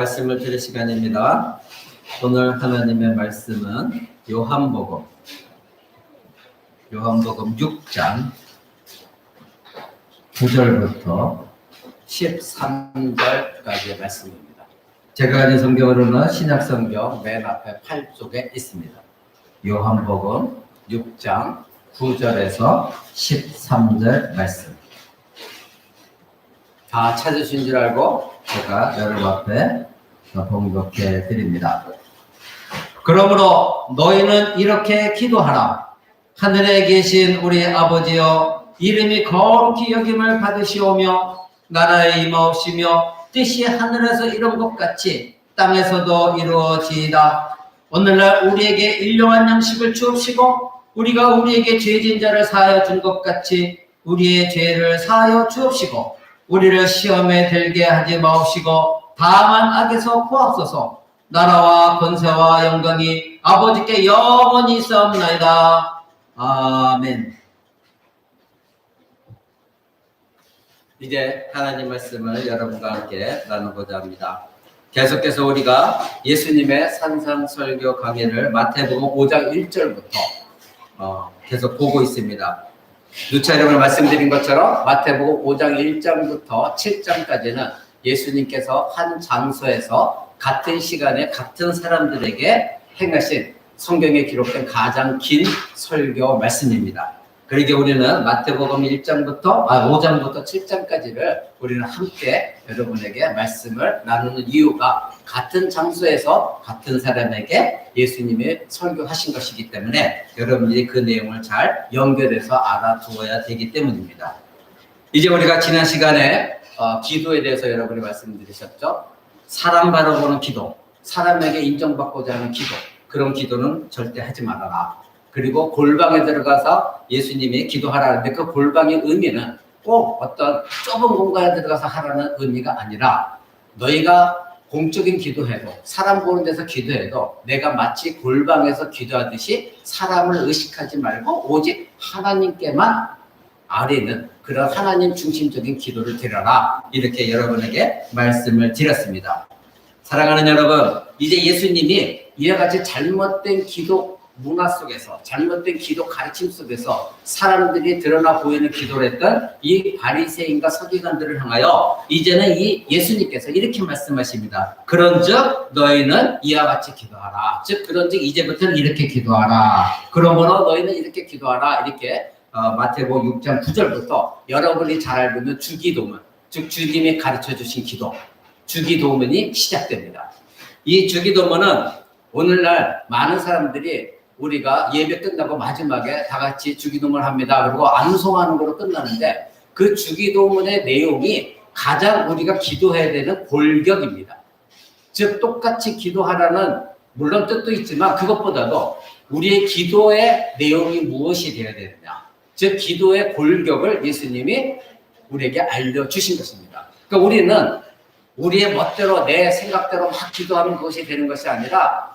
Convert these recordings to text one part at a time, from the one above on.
말씀을 드릴 시간입니다. 오늘 하나님의 말씀은 요한복음 6장 9절부터 13절까지의 말씀입니다. 제가 가진 성경으로는 신약성경 맨 앞에 8쪽에 있습니다. 요한복음 6장 9절에서 13절 말씀. 다 찾으신 줄 알고 제가 여러분 앞에 봉독해 드립니다. 그러므로 너희는 이렇게 기도하라. 하늘에 계신 우리 아버지여, 이름이 거룩히 여김을 받으시오며 나라의 임하옵시며 뜻이 하늘에서 이룬 것 같이 땅에서도 이루어지이다. 오늘날 우리에게 일용할 양식을 주옵시고 우리가 우리에게 죄진 자를 사하여 준 것 같이 우리의 죄를 사하여 주옵시고 우리를 시험에 들게 하지 마옵시고 다만 악에서 구하옵소서. 나라와 권세와 영광이 아버지께 영원히 있사옵나이다. 아멘. 이제 하나님 말씀을 여러분과 함께 나누고자 합니다. 계속해서 우리가 예수님의 산상설교 강의를 마태복음 5장 1절부터 계속 보고 있습니다. 누차 여러분 말씀드린 것처럼 마태복음 5장 1장부터 7장까지는 예수님께서 한 장소에서 같은 시간에 같은 사람들에게 행하신 성경에 기록된 가장 긴 설교 말씀입니다. 그러기에 우리는 마태복음 5장부터 7장까지를 우리는 함께 여러분에게 말씀을 나누는 이유가 같은 장소에서 같은 사람에게 예수님이 설교하신 것이기 때문에 여러분들이 그 내용을 잘 연결해서 알아두어야 되기 때문입니다. 이제 우리가 지난 시간에 기도에 대해서 여러분이 말씀드리셨죠. 사람 바라보는 기도, 사람에게 인정받고자 하는 기도, 그런 기도는 절대 하지 말아라. 그리고 골방에 들어가서 예수님이 기도하라는데 그 골방의 의미는 꼭 어떤 좁은 공간에 들어가서 하라는 의미가 아니라 너희가 공적인 기도해도 사람 보는 데서 기도해도 내가 마치 골방에서 기도하듯이 사람을 의식하지 말고 오직 하나님께만 아뢰는 그런 하나님 중심적인 기도를 드려라. 이렇게 여러분에게 말씀을 드렸습니다. 사랑하는 여러분, 이제 예수님이 이와 같이 잘못된 기도 문화 속에서 잘못된 기도 가르침 속에서 사람들이 드러나 보이는 기도를 했던 이 바리새인과 서기관들을 향하여 이제는 이 예수님께서 이렇게 말씀하십니다. 그런즉 너희는 이와 같이 기도하라. 즉 그런즉 이제부터는 이렇게 기도하라. 그러므로 너희는 이렇게 기도하라. 이렇게 마태복음 6장 9절부터 여러분이 잘 알고 있는 주기도문, 즉 주님이 가르쳐 주신 기도, 주기도문이 시작됩니다. 이 주기도문은 오늘날 많은 사람들이 우리가 예배 끝나고 마지막에 다 같이 주기도문을 합니다. 그리고 암송하는 걸로 끝나는데 그 주기도문의 내용이 가장 우리가 기도해야 되는 골격입니다. 즉 똑같이 기도하라는 물론 뜻도 있지만 그것보다도 우리의 기도의 내용이 무엇이 되어야 되느냐. 즉 기도의 골격을 예수님이 우리에게 알려주신 것입니다. 그러니까 우리는 우리의 멋대로 내 생각대로 막 기도하면 그것이 되는 것이 아니라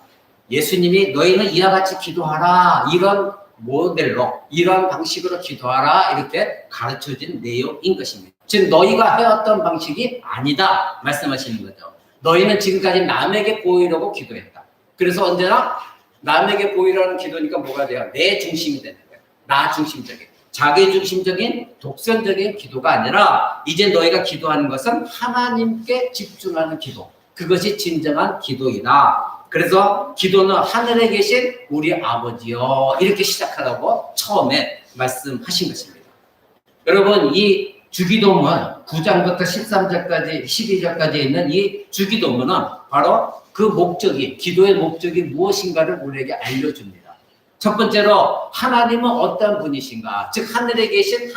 예수님이 너희는 이와 같이 기도하라. 이런 모델로 이런 방식으로 기도하라. 이렇게 가르쳐진 내용인 것입니다. 즉 너희가 해왔던 방식이 아니다 말씀하시는 거죠. 너희는 지금까지 남에게 보이려고 기도했다. 그래서 언제나 남에게 보이려는 기도니까 뭐가 돼요? 내 중심이 되는 거예요. 나 중심적인, 자기 중심적인 독선적인 기도가 아니라 이제 너희가 기도하는 것은 하나님께 집중하는 기도. 그것이 진정한 기도이다. 그래서 기도는 하늘에 계신 우리 아버지여 이렇게 시작하라고 처음에 말씀하신 것입니다. 여러분 이 주기도문 9장부터 13절까지 12절까지 있는 이 주기도문은 바로 그 목적이 기도의 목적이 무엇인가를 우리에게 알려줍니다. 첫 번째로 하나님은 어떤 분이신가, 즉 하늘에 계신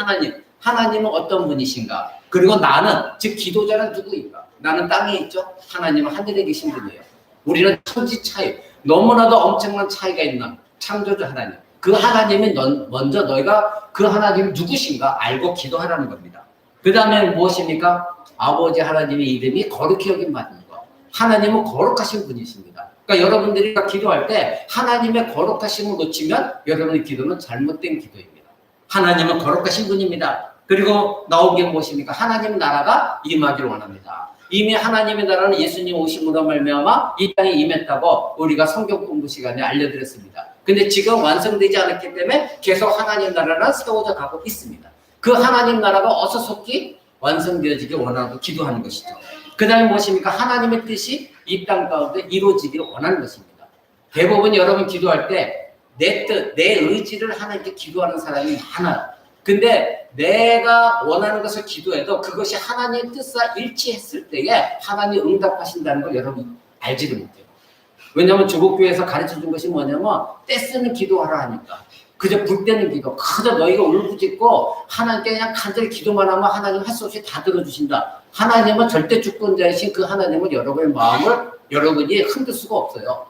하나님은 어떤 분이신가, 그리고 나는 즉 기도자는 누구인가. 나는 땅에 있죠. 하나님은 하늘에 계신 분이에요. 우리는 천지 차이, 너무나도 엄청난 차이가 있는 창조주 하나님. 그 하나님이 먼저 너희가 그 하나님이 누구신가 알고 기도하라는 겁니다. 그 다음에 무엇입니까? 아버지 하나님의 이름이 거룩히 여김 받는 것. 하나님은 거룩하신 분이십니다. 그러니까 여러분들이 기도할 때 하나님의 거룩하심을 놓치면 여러분의 기도는 잘못된 기도입니다. 하나님은 거룩하신 분입니다. 그리고 나온 게 무엇입니까? 하나님 나라가 임하기를 원합니다. 이미 하나님의 나라는 예수님 오심으로 말미암아 이 땅에 임했다고 우리가 성경 공부 시간에 알려드렸습니다. 근데 지금 완성되지 않았기 때문에 계속 하나님 나라는 세워져 가고 있습니다. 그 하나님 나라가 어서 속히 완성되어지길 원하고 기도하는 것이죠. 그 다음에 무엇입니까? 하나님의 뜻이 이 땅 가운데 이루어지기를 원하는 것입니다. 대부분 여러분 기도할 때 내 뜻, 내 의지를 하나님께 기도하는 사람이 많아요. 근데 내가 원하는 것을 기도해도 그것이 하나님의 뜻과 일치했을 때에 하나님이 응답하신다는 걸 여러분 알지를 못해요. 왜냐하면 조국교회에서 가르쳐준 것이 뭐냐면 때 쓰는 기도하라 하니까 그저 불때는 기도, 그저 너희가 울부짖고 하나님께 그냥 간절히 기도만 하면 하나님 할 수 없이 다 들어주신다. 하나님은 절대 주권자이신 그 하나님은 여러분의 마음을 여러분이 흔들 수가 없어요.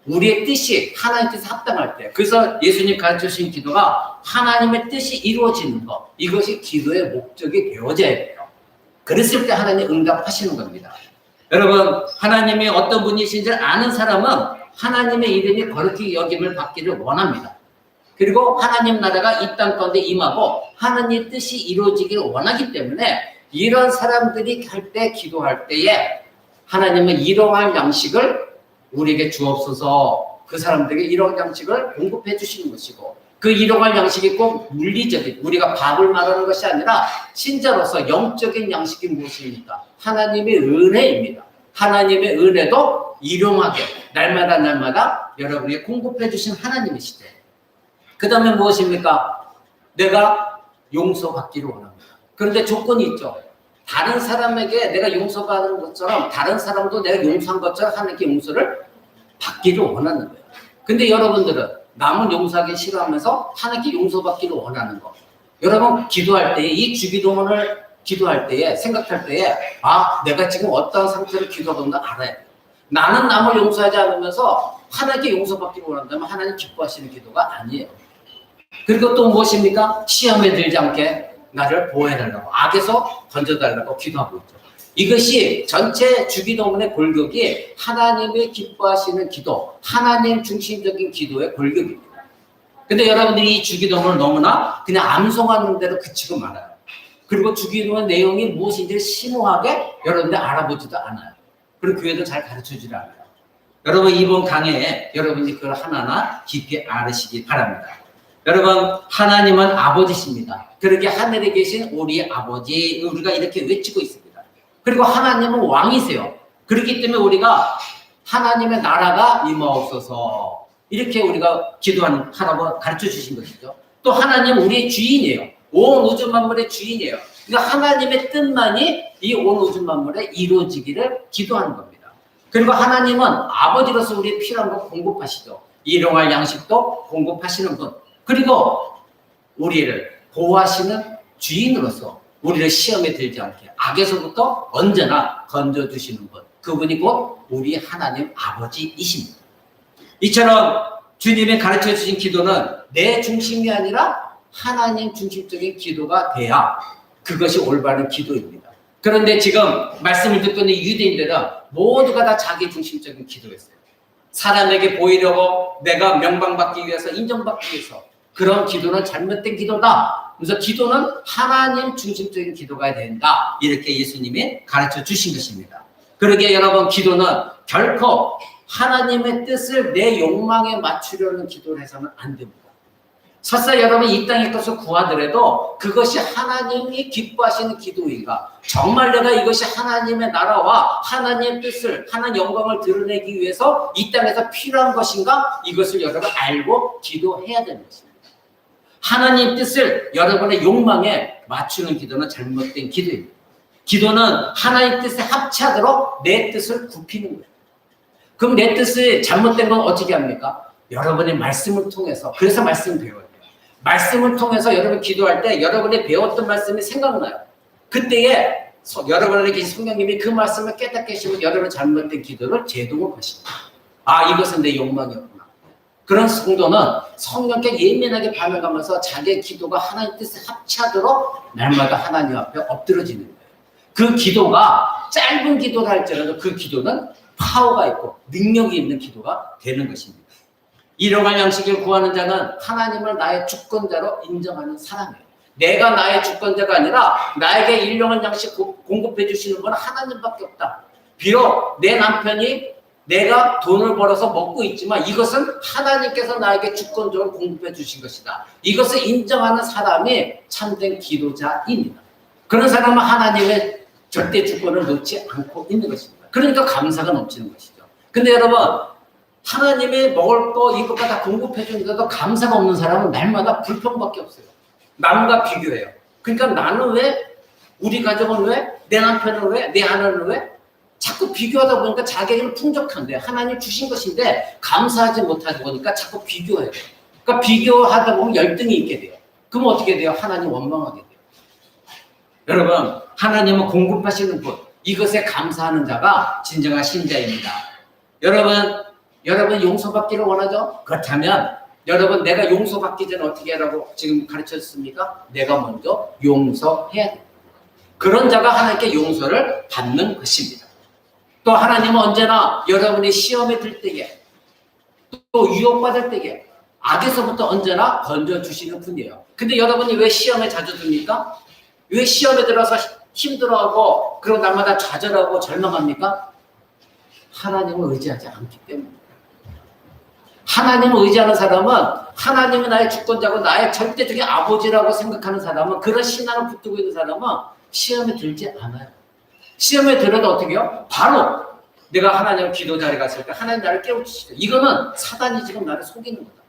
우리의 뜻이 하나님의 뜻에 합당할 때, 그래서 예수님 가르쳐주신 기도가 하나님의 뜻이 이루어지는 것, 이것이 기도의 목적이 되어져야 돼요. 그랬을 때 하나님 응답하시는 겁니다. 여러분, 하나님이 어떤 분이신지를 아는 사람은 하나님의 이름이 거룩히 여김을 받기를 원합니다. 그리고 하나님 나라가 이 땅 가운데 임하고 하나님의 뜻이 이루어지기를 원하기 때문에 이런 사람들이 할 때 기도할 때에 하나님은 일용할 양식을 우리에게 주옵소서, 그 사람들에게 일용할 양식을 공급해 주시는 것이고, 그 일용할 양식이 꼭 물리적인 우리가 밥을 말하는 것이 아니라 신자로서 영적인 양식이 무엇입니까? 하나님의 은혜입니다. 하나님의 은혜도 일용하게 날마다 여러분에게 공급해 주신 하나님이시죠. 그 다음에 무엇입니까? 내가 용서받기를 원합니다. 그런데 조건이 있죠. 다른 사람에게 내가 용서받는 것처럼 다른 사람도 내가 용서한 것처럼 하나님께 용서를 받기를 원하는 거예요. 근데 여러분들은 남을 용서하기 싫어하면서 하나님께 용서받기를 원하는 거. 여러분 기도할 때에 이 주기도문을 기도할 때에 생각할 때에 내가 지금 어떤 상태로 기도하는 걸 알아야 돼요. 나는 남을 용서하지 않으면서 하나님께 용서받기를 원한다면 하나님 기뻐하시는 기도가 아니에요. 그리고 또 무엇입니까? 시험에 들지 않게 나를 보호해달라고, 악에서 건져달라고 기도하고 있죠. 이것이 전체 주기도문의 골격이 하나님의 기뻐하시는 기도, 하나님 중심적인 기도의 골격입니다. 근데 여러분들이 이 주기도문을 너무나 그냥 암송하는 대로 그치고 말아요. 그리고 주기도문 내용이 무엇인지 심오하게 여러분들 알아보지도 않아요. 그리고 교회도 잘 가르쳐주지 않아요. 여러분 이번 강의에 여러분이 그걸 하나하나 깊이 알으시기 바랍니다. 여러분 하나님은 아버지십니다. 그렇게 하늘에 계신 우리 아버지, 우리가 이렇게 외치고 있습니다. 그리고 하나님은 왕이세요. 그렇기 때문에 우리가 하나님의 나라가 임하옵소서 이렇게 우리가 하라고 가르쳐 주신 것이죠. 또 하나님은 우리의 주인이에요. 온 우주 만물의 주인이에요. 그러니까 하나님의 뜻만이 이 온 우주 만물에 이루어지기를 기도하는 겁니다. 그리고 하나님은 아버지로서 우리의 필요한 것 공급하시죠. 일용할 양식도 공급하시는 분. 그리고 우리를 보호하시는 주인으로서 우리를 시험에 들지 않게 악에서부터 언제나 건져주시는 분. 그분이 곧 우리 하나님 아버지이십니다. 이처럼 주님이 가르쳐 주신 기도는 내 중심이 아니라 하나님 중심적인 기도가 돼야 그것이 올바른 기도입니다. 그런데 지금 말씀을 듣고 있는 유대인들은 모두가 다 자기 중심적인 기도였어요. 사람에게 보이려고 내가 명방받기 위해서 인정받기 위해서 그런 기도는 잘못된 기도다. 그래서 기도는 하나님 중심적인 기도가 된다. 이렇게 예수님이 가르쳐 주신 것입니다. 그러기에 여러분 기도는 결코 하나님의 뜻을 내 욕망에 맞추려는 기도를 해서는 안 됩니다. 설사 여러분 이 땅의 것을 구하더라도 그것이 하나님이 기뻐하시는 기도인가? 정말 내가 이것이 하나님의 나라와 하나님의 뜻을, 하나님의 영광을 드러내기 위해서 이 땅에서 필요한 것인가? 이것을 여러분 알고 기도해야 되는 것입니다. 하나님의 뜻을 여러분의 욕망에 맞추는 기도는 잘못된 기도입니다. 기도는 하나님의 뜻에 합치하도록 내 뜻을 굽히는 거예요. 그럼 내 뜻이 잘못된 건 어떻게 합니까? 여러분의 말씀을 통해서, 그래서 말씀을 배워야 돼요. 말씀을 통해서 여러분 기도할 때 여러분이 배웠던 말씀이 생각나요. 그때에 여러분에게 계신 성령님이 그 말씀을 깨닫게 하시면 여러분 잘못된 기도를 재동업하십니다. 이것은 내 욕망이었구나. 그런 성도는 성령께 예민하게 반응하면서 자기의 기도가 하나님 뜻에 합치하도록 날마다 하나님 앞에 엎드러지는 거예요. 그 기도가 짧은 기도를 할지라도 그 기도는 파워가 있고 능력이 있는 기도가 되는 것입니다. 일용할 양식을 구하는 자는 하나님을 나의 주권자로 인정하는 사람이에요. 내가 나의 주권자가 아니라 나에게 일용할 양식 공급해 주시는 분은 하나님밖에 없다. 비록 내 남편이 내가 돈을 벌어서 먹고 있지만 이것은 하나님께서 나에게 주권적으로 공급해 주신 것이다. 이것을 인정하는 사람이 참된 기도자입니다. 그런 사람은 하나님의 절대 주권을 놓지 않고 있는 것입니다. 그러니까 감사가 넘치는 것이죠. 근데 여러분, 하나님이 먹을 거 이것과 다 공급해 주는데도 감사가 없는 사람은 날마다 불평밖에 없어요. 남과 비교해요. 그러니까 나는 왜, 우리 가족은 왜, 내 남편은 왜, 내 아내는 왜, 자꾸 비교하다 보니까 자기에게는 풍족한데 하나님 주신 것인데 감사하지 못하다 보니까 자꾸 비교해요. 그러니까 비교하다 보면 열등이 있게 돼요. 그럼 어떻게 돼요? 하나님 원망하게 돼요. 여러분, 하나님은 공급하시는 분, 이것에 감사하는 자가 진정한 신자입니다. 여러분 용서받기를 원하죠? 그렇다면 여러분, 내가 용서받기 전에 어떻게 하라고 지금 가르쳤습니까? 내가 먼저 용서해야 돼요. 그런 자가 하나님께 용서를 받는 것입니다. 또 하나님은 언제나 여러분이 시험에 들 때에 또 유혹받을 때에 악에서부터 언제나 건져주시는 분이에요. 근데 여러분이 왜 시험에 자주 듭니까? 왜 시험에 들어서 힘들어하고 그리고 날마다 좌절하고 절망합니까? 하나님을 의지하지 않기 때문입니다. 하나님을 의지하는 사람은 하나님이 나의 주권자고 나의 절대적인 아버지라고 생각하는 사람은, 그런 신앙을 붙들고 있는 사람은 시험에 들지 않아요. 시험에 들어도 어떻게 해요? 바로 내가 하나님 기도 자리에 갔을 때 하나님 나를 깨우치시죠. 이거는 사단이 지금 나를 속이는 거다.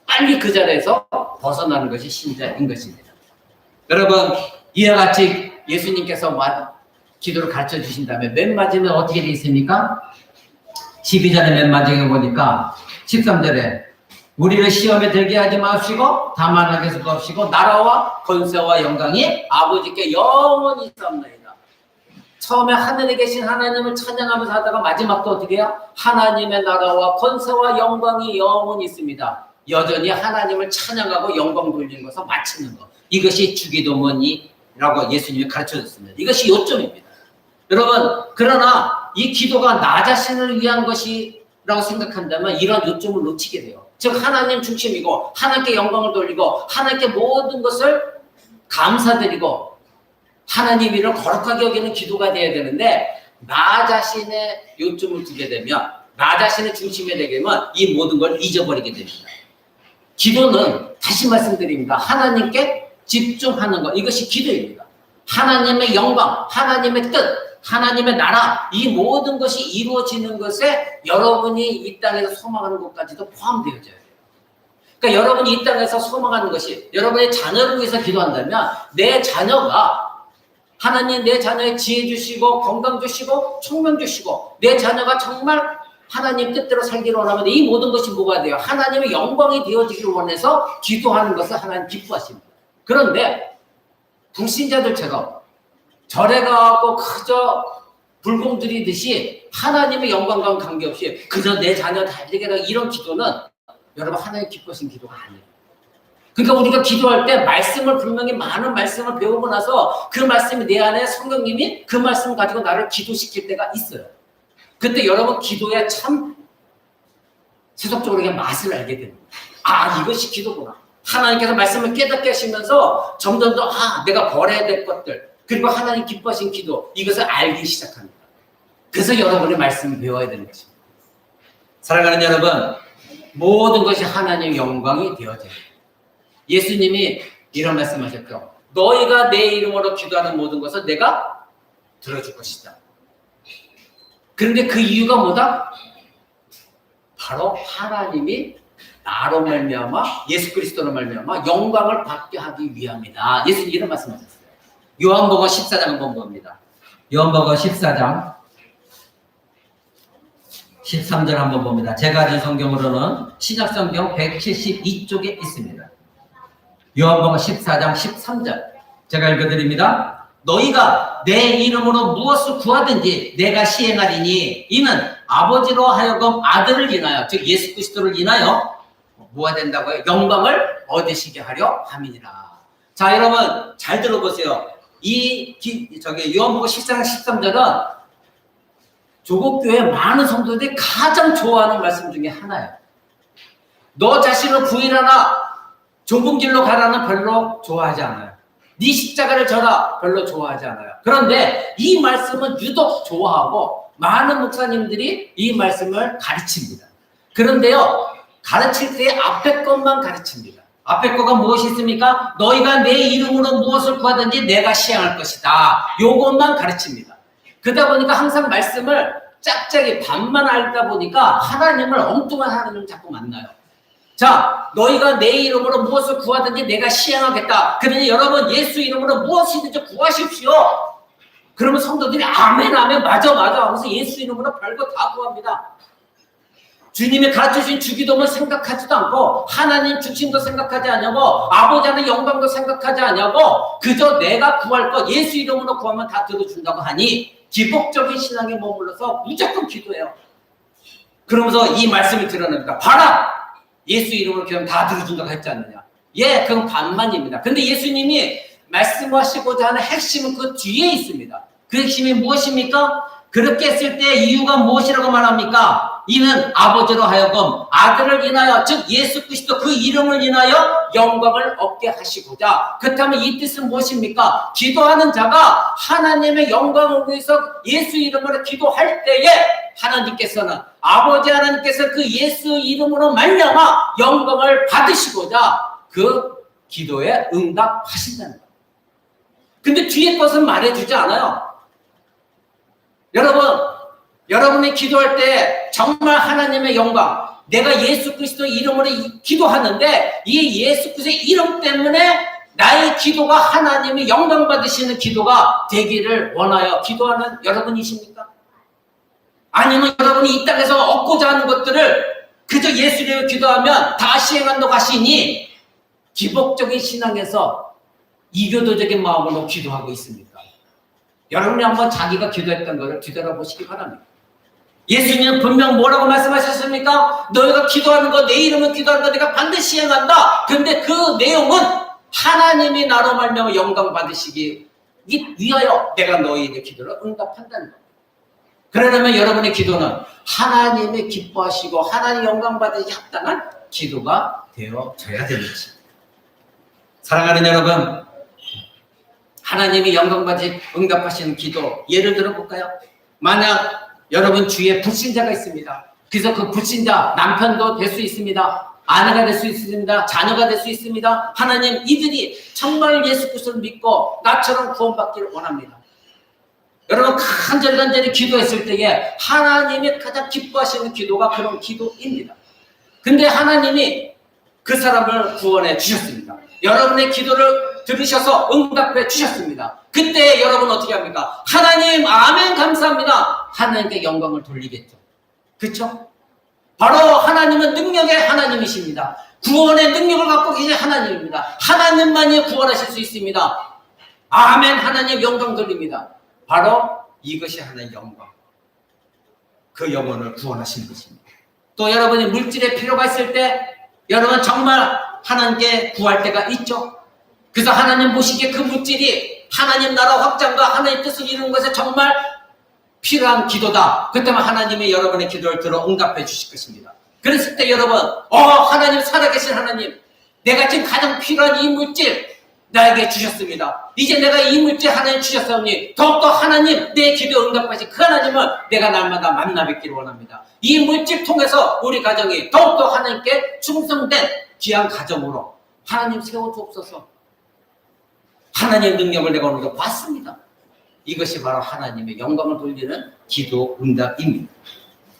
빨리 그 자리에서 벗어나는 것이 신자인 것입니다. 여러분, 이와 같이 예수님께서 기도를 가르쳐 주신다면 맨 마지막에 어떻게 되어 있습니까? 12절의 맨 마지막에 보니까 13절에 우리를 시험에 들게 하지 마시고 다만 하게 수고하시고 나라와 권세와 영광이 아버지께 영원히 있사옵나이다. 처음에 하늘에 계신 하나님을 찬양하면서 하다가 마지막도 어떻게 해요? 하나님의 나라와 권세와 영광이 영원히 있습니다. 여전히 하나님을 찬양하고 영광 돌리는 것을 마치는 것, 이것이 주기도문이라고 예수님이 가르쳐줬습니다. 이것이 요점입니다. 여러분, 그러나 이 기도가 나 자신을 위한 것이라고 생각한다면 이런 요점을 놓치게 돼요. 즉 하나님 중심이고 하나님께 영광을 돌리고 하나님께 모든 것을 감사드리고 하나님 일을 거룩하게 여기는 기도가 되어야 되는데, 나 자신의 요점을 두게 되면, 나 자신의 중심에 되게 되면 이 모든 걸 잊어버리게 됩니다. 기도는 다시 말씀드립니다. 하나님께 집중하는 것, 이것이 기도입니다. 하나님의 영광, 하나님의 뜻, 하나님의 나라, 이 모든 것이 이루어지는 것에 여러분이 이 땅에서 소망하는 것까지도 포함되어져야 돼요. 그러니까 여러분이 이 땅에서 소망하는 것이, 여러분의 자녀를 위해서 기도한다면 내 자녀가, 하나님 내 자녀의 지혜 주시고 건강 주시고 총명 주시고 내 자녀가 정말 하나님 뜻대로 살기를 원하면 이 모든 것이 뭐가 돼요? 하나님의 영광이 되어지기를 원해서 기도하는 것을 하나님 기뻐하십니다. 그런데 불신자들처럼 절에 가고 그저 불공 들이듯이 하나님의 영광과는 관계없이 그저 내 자녀 잘 되게 하라, 이런 기도는 여러분 하나님 기뻐하신 기도가 아니에요. 그러니까 우리가 기도할 때 말씀을, 분명히 많은 말씀을 배우고 나서 그 말씀이 내 안에 성령님이 그 말씀을 가지고 나를 기도시킬 때가 있어요. 그때 여러분 기도에 참 세속적으로 그냥 맛을 알게 됩니다. 아, 이것이 기도구나. 하나님께서 말씀을 깨닫게 하시면서 점점 더 내가 버려야 될 것들, 그리고 하나님 기뻐하신 기도, 이것을 알기 시작합니다. 그래서 여러분의 말씀을 배워야 되는 것입니다. 사랑하는 여러분, 모든 것이 하나님의 영광이 되어져요. 예수님이 이런 말씀하셨죠. 너희가 내 이름으로 기도하는 모든 것을 내가 들어줄 것이다. 그런데 그 이유가 뭐다? 바로 하나님이 나로 말미암아, 예수 그리스도로 말미암아 영광을 받게 하기 위함이다. 예수님 이런 말씀하셨어요. 요한복음 14장 한번 봅니다. 요한복음 14장 13절 한번 봅니다. 제가 가진 성경으로는 신약성경 172쪽에 있습니다. 요한복음 14장 13절 제가 읽어드립니다. 너희가 내 이름으로 무엇을 구하든지 내가 시행하리니 이는 아버지로 하여금 아들을 인하여, 즉 예수 그리스도를 인하여 뭐가 된다고요? 영광을 얻으시게 하려 함이니라. 자, 여러분 잘 들어보세요. 요한복음 14장 13절은 조국교회 많은 성도들이 가장 좋아하는 말씀 중에 하나예요. 너 자신을 부인하라, 좁은 길로 가라는 별로 좋아하지 않아요. 네 십자가를 져라 별로 좋아하지 않아요. 그런데 이 말씀은 유독 좋아하고 많은 목사님들이 이 말씀을 가르칩니다. 그런데요, 가르칠 때 앞에 것만 가르칩니다. 앞에 거가 무엇이 있습니까? 너희가 내 이름으로 무엇을 구하든지 내가 시행할 것이다. 요것만 가르칩니다. 그러다 보니까 항상 말씀을 짝짝이 반만 알다 보니까 하나님을 엉뚱한 하나님을 자꾸 만나요. 자, 너희가 내 이름으로 무엇을 구하든지 내가 시행하겠다. 그러니 여러분 예수 이름으로 무엇이든지 구하십시오. 그러면 성도들이 아멘 아멘 맞아 하면서 예수 이름으로 별거 다 구합니다. 주님이 가르쳐주신 주기도문 생각하지도 않고 하나님 주심도 생각하지 않냐고 아버지 하나님 영광도 생각하지 않냐고 그저 내가 구할 것 예수 이름으로 구하면 다 들어준다고 하니 기복적인 신앙에 머물러서 무조건 기도해요. 그러면서 이 말씀을 드러냅니다. 봐라! 예수 이름으로 기도하면 다 들어준다고 했지 않느냐. 예, 그건 반만입니다. 근데 예수님이 말씀하시고자 하는 핵심은 그 뒤에 있습니다. 그 핵심이 무엇입니까? 그렇게 했을 때 이유가 무엇이라고 말합니까? 이는 아버지로 하여금 아들을 인하여 즉 예수 그리스도 그 이름을 인하여 영광을 얻게 하시고자. 그렇다면 이 뜻은 무엇입니까? 기도하는 자가 하나님의 영광을 위해서 예수 이름으로 기도할 때에 하나님께서는 아버지 하나님께서 그 예수 이름으로 말미암아 영광을 받으시고자 그 기도에 응답하신다는 거예요. 근데 뒤에 것은 말해주지 않아요. 여러분이 기도할 때 정말 하나님의 영광, 내가 예수 그리스도 이름으로 기도하는데 이 예수 그리스도의 이름 때문에 나의 기도가 하나님이 영광 받으시는 기도가 되기를 원하여 기도하는 여러분이십니까? 아니면 여러분이 이 땅에서 얻고자 하는 것들을 그저 예수 이름으로 기도하면 다 시행한다고 하시니 기복적인 신앙에서 이교도적인 마음으로 기도하고 있습니까? 여러분이 한번 자기가 기도했던 것을 뒤돌아보시기 바랍니다. 예수님은 분명 뭐라고 말씀하셨습니까? 너희가 기도하는 거, 내 이름으로 기도하는 거 내가 반드시 시행한다. 근데 그 내용은 하나님이 나로 말미암아 영광 받으시기 위하여 내가 너희의 기도를 응답한다는 것. 그러려면 여러분의 기도는 하나님이 기뻐하시고 하나님 영광 받으시기 합당한 기도가 되어져야 되겠지. 사랑하는 여러분, 하나님이 영광 받으시 응답하시는 기도 예를 들어 볼까요? 만약 여러분 주위에 불신자가 있습니다. 그래서 그 불신자 남편도 될 수 있습니다. 아내가 될 수 있습니다. 자녀가 될 수 있습니다. 하나님 이들이 정말 예수 그리스도를 믿고 나처럼 구원받기를 원합니다. 여러분 간절히 기도했을 때에 하나님이 가장 기뻐하시는 기도가 그런 기도입니다. 근데 하나님이 그 사람을 구원해 주셨습니다. 여러분의 기도를 들으셔서 응답해 주셨습니다. 그때 여러분 어떻게 합니까? 하나님 아멘 감사합니다. 하나님께 영광을 돌리겠죠. 그렇죠? 바로 하나님은 능력의 하나님이십니다. 구원의 능력을 갖고 계신 하나님입니다. 하나님만이 구원하실 수 있습니다. 아멘. 하나님 영광 돌립니다. 바로 이것이 하나님의 영광. 그 영혼을 구원하시는 것입니다. 또 여러분이 물질의 필요가 있을 때 여러분 정말 하나님께 구할 때가 있죠. 그래서 하나님 보시기에 그 물질이 하나님 나라 확장과 하나님 뜻을 이루는 것에 정말 필요한 기도다. 그렇다면 하나님이 여러분의 기도를 들어 응답해 주실 것입니다. 그랬을 때 여러분, 하나님 살아계신 하나님, 내가 지금 가장 필요한 이 물질 나에게 주셨습니다. 이제 내가 이 물질 하나님 주셨사오니 더욱더 하나님 내 기도 응답하신 그 하나님을 내가 날마다 만나 뵙기를 원합니다. 이 물질 통해서 우리 가정이 더욱더 하나님께 충성된 귀한 가정으로 하나님 세워주옵소서. 하나님의 능력을 내가 오늘도 봤습니다. 이것이 바로 하나님의 영광을 돌리는 기도 응답입니다.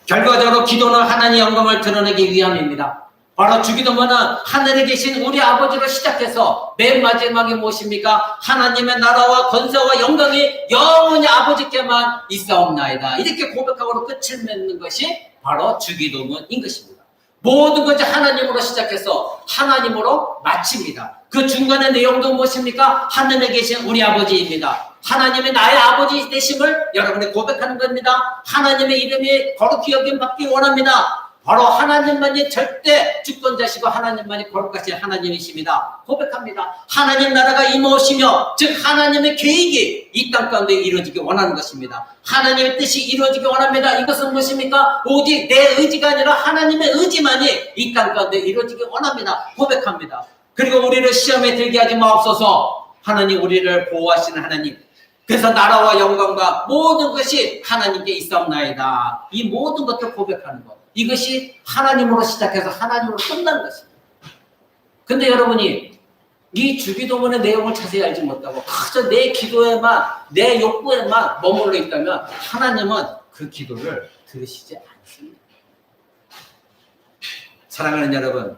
결과적으로 기도는 하나님의 영광을 드러내기 위함입니다. 바로 주기도문은 하늘에 계신 우리 아버지로 시작해서 맨 마지막에 무엇입니까? 하나님의 나라와 권세와 영광이 영원히 아버지께만 있사옵나이다. 이렇게 고백하고 끝을 맺는 것이 바로 주기도문인 것입니다. 모든 것이 하나님으로 시작해서 하나님으로 마칩니다. 그 중간의 내용도 무엇입니까? 하늘에 계신 우리 아버지입니다. 하나님의 나의 아버지 되심을 여러분이 고백하는 겁니다. 하나님의 이름이 거룩히 여김받기 원합니다. 바로 하나님만이 절대 주권자시고 하나님만이 거룩하신 하나님이십니다. 고백합니다. 하나님 나라가 임하시며 즉 하나님의 계획이 이 땅 가운데 이루어지기 원하는 것입니다. 하나님의 뜻이 이루어지기 원합니다. 이것은 무엇입니까? 오직 내 의지가 아니라 하나님의 의지만이 이 땅 가운데 이루어지기 원합니다. 고백합니다. 그리고 우리를 시험에 들게 하지 마옵소서. 하나님 우리를 보호하시는 하나님. 그래서 나라와 영광과 모든 것이 하나님께 있사옵나이다. 이 모든 것을 고백하는 것. 이것이 하나님으로 시작해서 하나님으로 끝나는 것입니다. 근데 여러분이 이 주기도문의 내용을 자세히 알지 못하고 그저 내 기도에만, 내 욕구에만 머물러 있다면 하나님은 그 기도를 들으시지 않습니다. 사랑하는 여러분,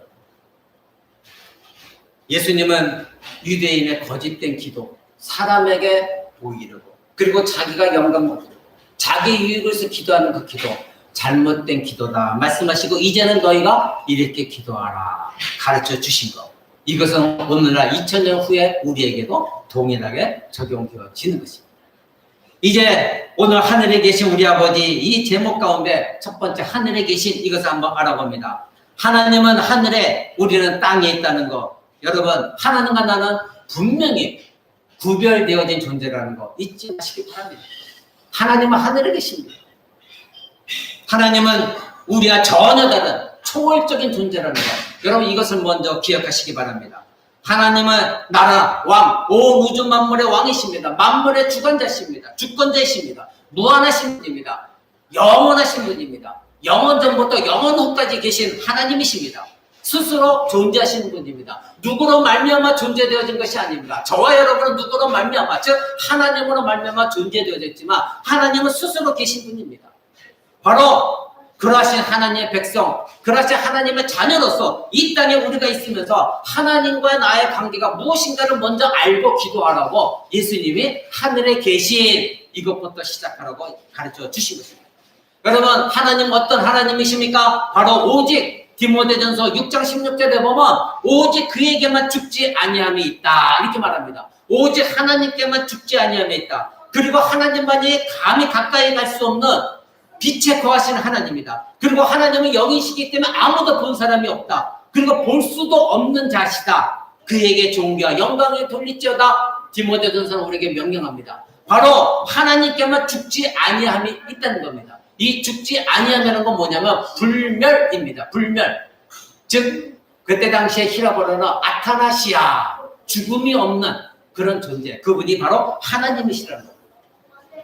예수님은 유대인의 거짓된 기도, 사람에게 보이려고, 그리고 자기가 영광 받으려고, 자기 유익을 위해서 기도하는 그 기도, 잘못된 기도다 말씀하시고, 이제는 너희가 이렇게 기도하라 가르쳐 주신 것. 이것은 오늘날 2000년 후에 우리에게도 동일하게 적용되어지는 것입니다. 이제 오늘 하늘에 계신 우리 아버지, 이 제목 가운데 첫 번째 하늘에 계신 이것을 한번 알아봅니다. 하나님은 하늘에, 우리는 땅에 있다는 것. 여러분, 하나님과 나는 분명히 구별되어진 존재라는 거 잊지 마시기 바랍니다. 하나님은 하늘에 계십니다. 하나님은 우리와 전혀 다른 초월적인 존재라는 것. 여러분, 이것을 먼저 기억하시기 바랍니다. 하나님은 나라, 왕, 온 우주 만물의 왕이십니다. 만물의 주관자십니다. 주권자이십니다. 무한하신 분입니다. 영원하신 분입니다. 영원 전부터 영원 후까지 계신 하나님이십니다. 스스로 존재하시는 분입니다. 누구로 말미암아 존재되어진 것이 아닙니다. 저와 여러분은 누구로 말미암아, 즉 하나님으로 말미암아 존재되어졌지만 하나님은 스스로 계신 분입니다. 바로 그러하신 하나님의 백성, 그러하신 하나님의 자녀로서 이 땅에 우리가 있으면서 하나님과 나의 관계가 무엇인가를 먼저 알고 기도하라고 예수님이 하늘에 계신 이것부터 시작하라고 가르쳐 주신 것입니다. 여러분, 하나님 어떤 하나님이십니까? 바로 오직 디모데전서 6장 16절에 보면 오직 그에게만 죽지 아니함이 있다 이렇게 말합니다. 오직 하나님께만 죽지 아니함이 있다. 그리고 하나님만이 감히 가까이 갈 수 없는 빛에 거하시는 하나님이다. 그리고 하나님은 영이시기 때문에 아무도 본 사람이 없다. 그리고 볼 수도 없는 자시다. 그에게 존귀와 영광을 돌릴지어다. 디모데전서는 우리에게 명령합니다. 바로 하나님께만 죽지 아니함이 있다는 겁니다. 이 죽지 아니함이라는 건 뭐냐면 불멸입니다. 불멸. 즉 그때 당시에 히라보로는 아타나시아, 죽음이 없는 그런 존재, 그분이 바로 하나님이시라는 겁니다.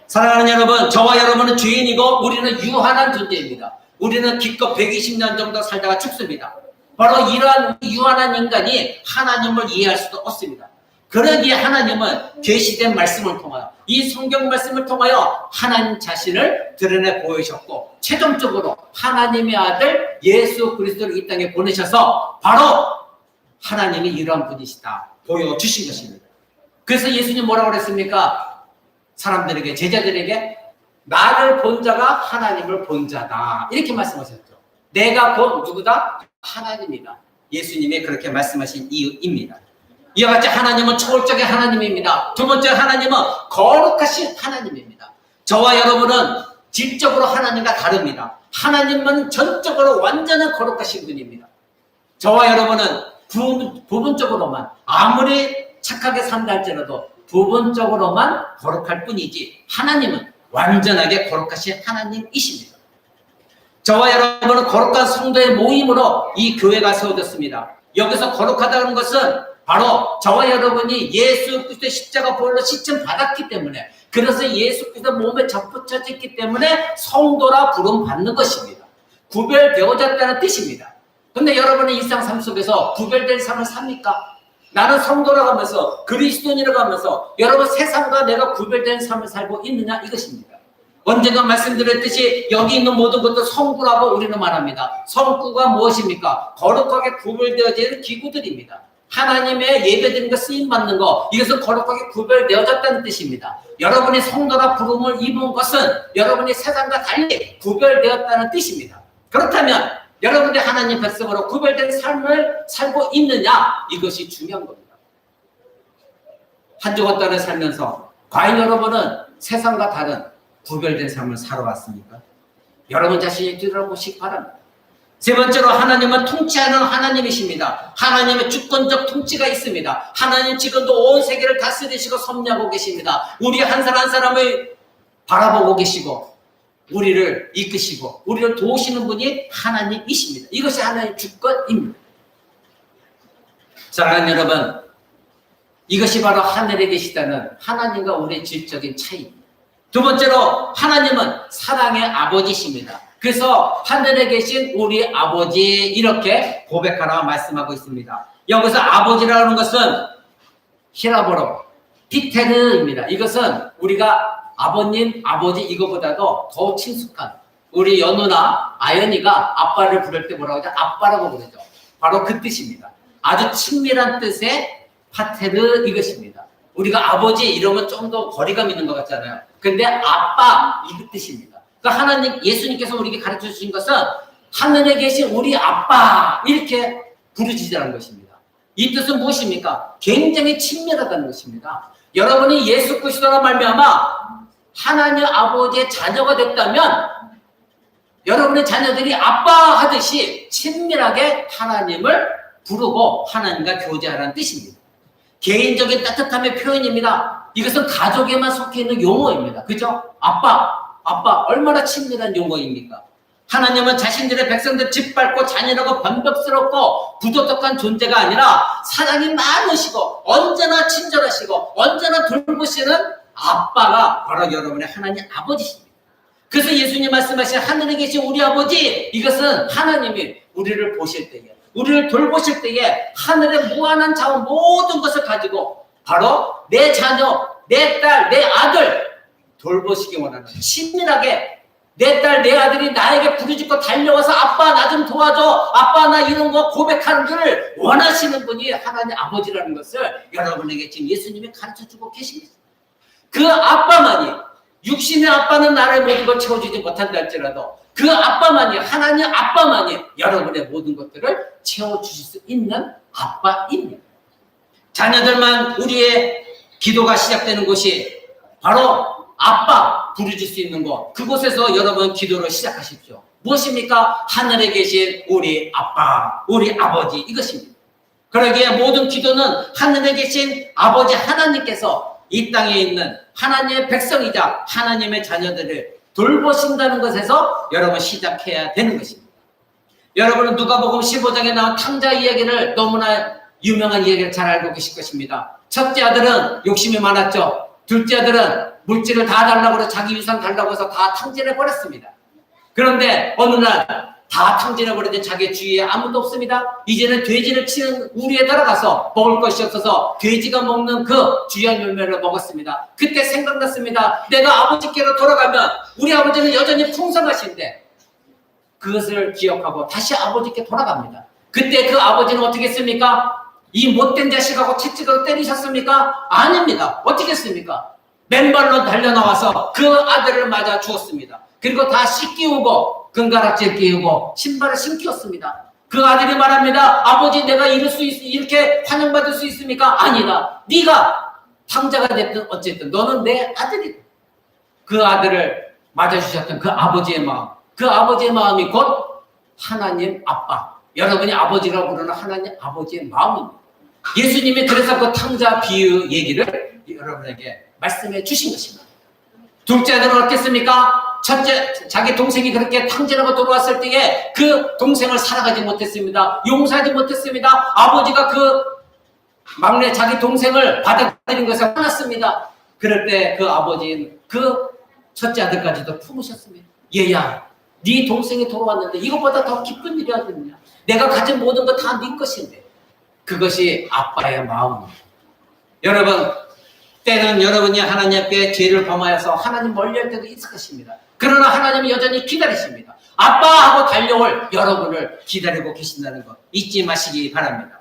사랑하는 여러분, 저와 여러분은 죄인이고 우리는 유한한 존재입니다. 우리는 기껏 120년 정도 살다가 죽습니다. 바로 이러한 유한한 인간이 하나님을 이해할 수도 없습니다. 그러기에 하나님은 계시된 말씀을 통하여, 이 성경 말씀을 통하여 하나님 자신을 드러내 보이셨고, 최종적으로 하나님의 아들 예수 그리스도를 이 땅에 보내셔서 바로 하나님이 이러한 분이시다 보여주신 것입니다. 그래서 예수님 뭐라고 그랬습니까? 사람들에게, 제자들에게 나를 본 자가 하나님을 본 자다 이렇게 말씀하셨죠. 내가 본 누구다? 하나님이다. 예수님이 그렇게 말씀하신 이유입니다. 이와 같이 하나님은 초월적인 하나님입니다. 두 번째, 하나님은 거룩하신 하나님입니다. 저와 여러분은 질적으로 하나님과 다릅니다. 하나님은 전적으로 완전한 거룩하신 분입니다. 저와 여러분은 부분적으로만, 아무리 착하게 산다 할지라도 부분적으로만 거룩할 뿐이지 하나님은 완전하게 거룩하신 하나님이십니다. 저와 여러분은 거룩한 성도의 모임으로 이 교회가 세워졌습니다. 여기서 거룩하다는 것은 바로 저와 여러분이 예수 그리스도의 십자가 보혈로 씻음 받았기 때문에, 그래서 예수 그리스도 몸에 접붙여졌기 때문에 성도라 부름 받는 것입니다. 구별되어졌다는 뜻입니다. 근데 여러분의 일상 삶 속에서 구별된 삶을 삽니까? 나는 성도라고 하면서, 그리스도인이라고 하면서 여러분 세상과 내가 구별된 삶을 살고 있느냐 이것입니다. 언젠가 말씀드렸듯이 여기 있는 모든 것도 성구라고 우리는 말합니다. 성구가 무엇입니까? 거룩하게 구별되어지는 기구들입니다. 하나님의 예배드리는 거, 쓰임받는 거, 이것은 거룩하게 구별되어졌다는 뜻입니다. 여러분이 성도라 부름을 입은 것은 여러분이 세상과 달리 구별되었다는 뜻입니다. 그렇다면 여러분이 하나님 백성으로 구별된 삶을 살고 있느냐, 이것이 중요한 겁니다. 한 주간 동안 살면서 과연 여러분은 세상과 다른 구별된 삶을 살아왔습니까? 여러분 자신이 뒤돌아보시기 바랍니다. 세 번째로, 하나님은 통치하는 하나님이십니다. 하나님의 주권적 통치가 있습니다. 하나님 지금도 온 세계를 다스리시고 섭리하고 계십니다. 우리 한 사람 한 사람을 바라보고 계시고 우리를 이끄시고 우리를 도우시는 분이 하나님이십니다. 이것이 하나님의 주권입니다. 사랑하는 여러분, 이것이 바로 하늘에 계시다는 하나님과 우리의 질적인 차이입니다. 두 번째로 하나님은 사랑의 아버지십니다. 그래서 하늘에 계신 우리 아버지 이렇게 고백하라 말씀하고 있습니다. 여기서 아버지라는 것은 히라보로 피테르입니다. 이것은 우리가 아버님, 아버지 이거보다도 더 친숙한 우리 연우나 아연이가 아빠를 부를 때 뭐라고 하죠? 아빠라고 부르죠. 바로 그 뜻입니다. 아주 친밀한 뜻의 파테르 이것입니다. 우리가 아버지 이러면 좀 더 거리감 있는 것 같잖아요. 근데 아빠 이 뜻입니다. 그러니까 하나님, 예수님께서 우리에게 가르쳐 주신 것은 하늘에 계신 우리 아빠 이렇게 부르짖으라는 것입니다. 이 뜻은 무엇입니까? 굉장히 친밀하다는 것입니다. 여러분이 예수 그리스도로 말미암아 하나님 아버지의 자녀가 됐다면 여러분의 자녀들이 아빠 하듯이 친밀하게 하나님을 부르고 하나님과 교제하라는 뜻입니다. 개인적인 따뜻함의 표현입니다. 이것은 가족에만 속해 있는 용어입니다. 그죠? 아빠 얼마나 친밀한 용어입니까? 하나님은 자신들의 백성들 짓밟고 잔인하고 변덕스럽고 부도덕한 존재가 아니라 사랑이 많으시고 언제나 친절하시고 언제나 돌보시는 아빠가 바로 여러분의 하나님 아버지십니다. 그래서 예수님 말씀하신 하늘에 계신 우리 아버지, 이것은 하나님이 우리를 보실 때에, 우리를 돌보실 때에 하늘의 무한한 자원 모든 것을 가지고 바로 내 자녀, 내 딸, 내 아들 돌보시기 원하는, 친밀하게 내 딸, 내 아들이 나에게 부르짖고 달려와서 아빠 나 좀 도와줘, 아빠 나 이런 거 고백하는 것을 원하시는 분이 하나님 아버지라는 것을 여러분에게 지금 예수님이 가르쳐주고 계십니다. 그 아빠만이, 육신의 아빠는 나를 모든 걸 채워주지 못한다 할지라도 그 아빠만이, 하나님 아빠만이 여러분의 모든 것들을 채워주실 수 있는 아빠입니다. 자녀들만 우리의 기도가 시작되는 곳이 바로 아빠 부르짖을 수 있는 곳, 그곳에서 여러분 기도를 시작하십시오. 무엇입니까? 하늘에 계신 우리 아빠, 우리 아버지 이것입니다. 그러기에 모든 기도는 하늘에 계신 아버지 하나님께서 이 땅에 있는 하나님의 백성이자 하나님의 자녀들을 돌보신다는 것에서 여러분 시작해야 되는 것입니다. 여러분은 누가복음 15장에 나온 탕자 이야기를 너무나 유명한 이야기를 잘 알고 계실 것입니다. 첫째 아들은 욕심이 많았죠. 둘째 아들은 물질을 다 달라고 해서 자기 유산 달라고 해서 다 탕진해버렸습니다. 그런데 어느 날 다 탕진해버렸는데 자기 주위에 아무도 없습니다. 이제는 돼지를 치는 우리에 들어가서 먹을 것이 없어서 돼지가 먹는 그 주연 열매를 먹었습니다. 그때 생각났습니다. 내가 아버지께로 돌아가면 우리 아버지는 여전히 풍성하신데, 그것을 기억하고 다시 아버지께 돌아갑니다. 그때 그 아버지는 어떻게 했습니까? 이 못된 자식하고 채찍으로 때리셨습니까? 아닙니다. 어떻게 했습니까? 맨발로 달려나와서 그 아들을 맞아 주었습니다. 그리고 다 씻기우고 금가락지를 끼우고 신발을 신기었습니다. 그 아들이 말합니다. 아버지, 내가 이렇게 환영받을 수 있습니까? 아니다. 네가 탕자가 됐든 어쨌든 너는 내 아들이다. 그 아들을 맞아주셨던 그 아버지의 마음, 그 아버지의 마음이 곧 하나님 아빠, 여러분이 아버지라고 부르는 하나님 아버지의 마음입니다. 예수님이 그래서 그 탕자 비유 얘기를 여러분에게 말씀해 주신 것입니다. 둘째 아들은 어땠습니까? 첫째, 자기 동생이 그렇게 탕진하고 돌아왔을 때에 그 동생을 사랑하지 못했습니다. 용서하지 못했습니다. 아버지가 그 막내 자기 동생을 받아들인 것을 화났습니다. 그럴 때 그 아버지는 그 첫째 아들까지도 품으셨습니다. 얘야, 네 동생이 돌아왔는데 이것보다 더 기쁜 일이 어딨냐? 내가 가진 모든 거 다 네 것인데. 그것이 아빠의 마음입니다. 여러분, 때는 여러분이 하나님 앞에 죄를 범하여서 하나님 멀리할 때도 있을 것입니다. 그러나 하나님이 여전히 기다리십니다. 아빠하고 달려올 여러분을 기다리고 계신다는 것 잊지 마시기 바랍니다.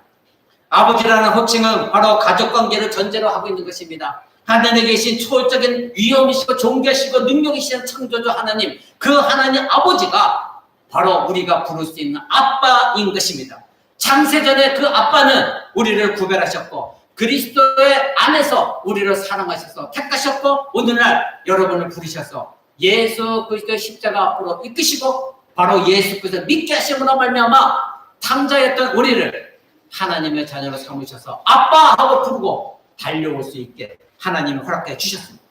아버지라는 호칭은 바로 가족관계를 전제로 하고 있는 것입니다. 하늘에 계신 초월적인 위엄이시고 존귀하시고 능력이신 창조주 하나님, 그 하나님 아버지가 바로 우리가 부를 수 있는 아빠인 것입니다. 창세전에 그 아빠는 우리를 구별하셨고 그리스도의 안에서 우리를 사랑하셔서 택하셨고 오늘날 여러분을 부르셔서 예수 그리스도의 십자가 앞으로 이끄시고 바로 예수 그리스도를 믿게 하심으로 말미암아 탕자였던 우리를 하나님의 자녀로 삼으셔서 아빠하고 부르고 달려올 수 있게 하나님이 허락해 주셨습니다.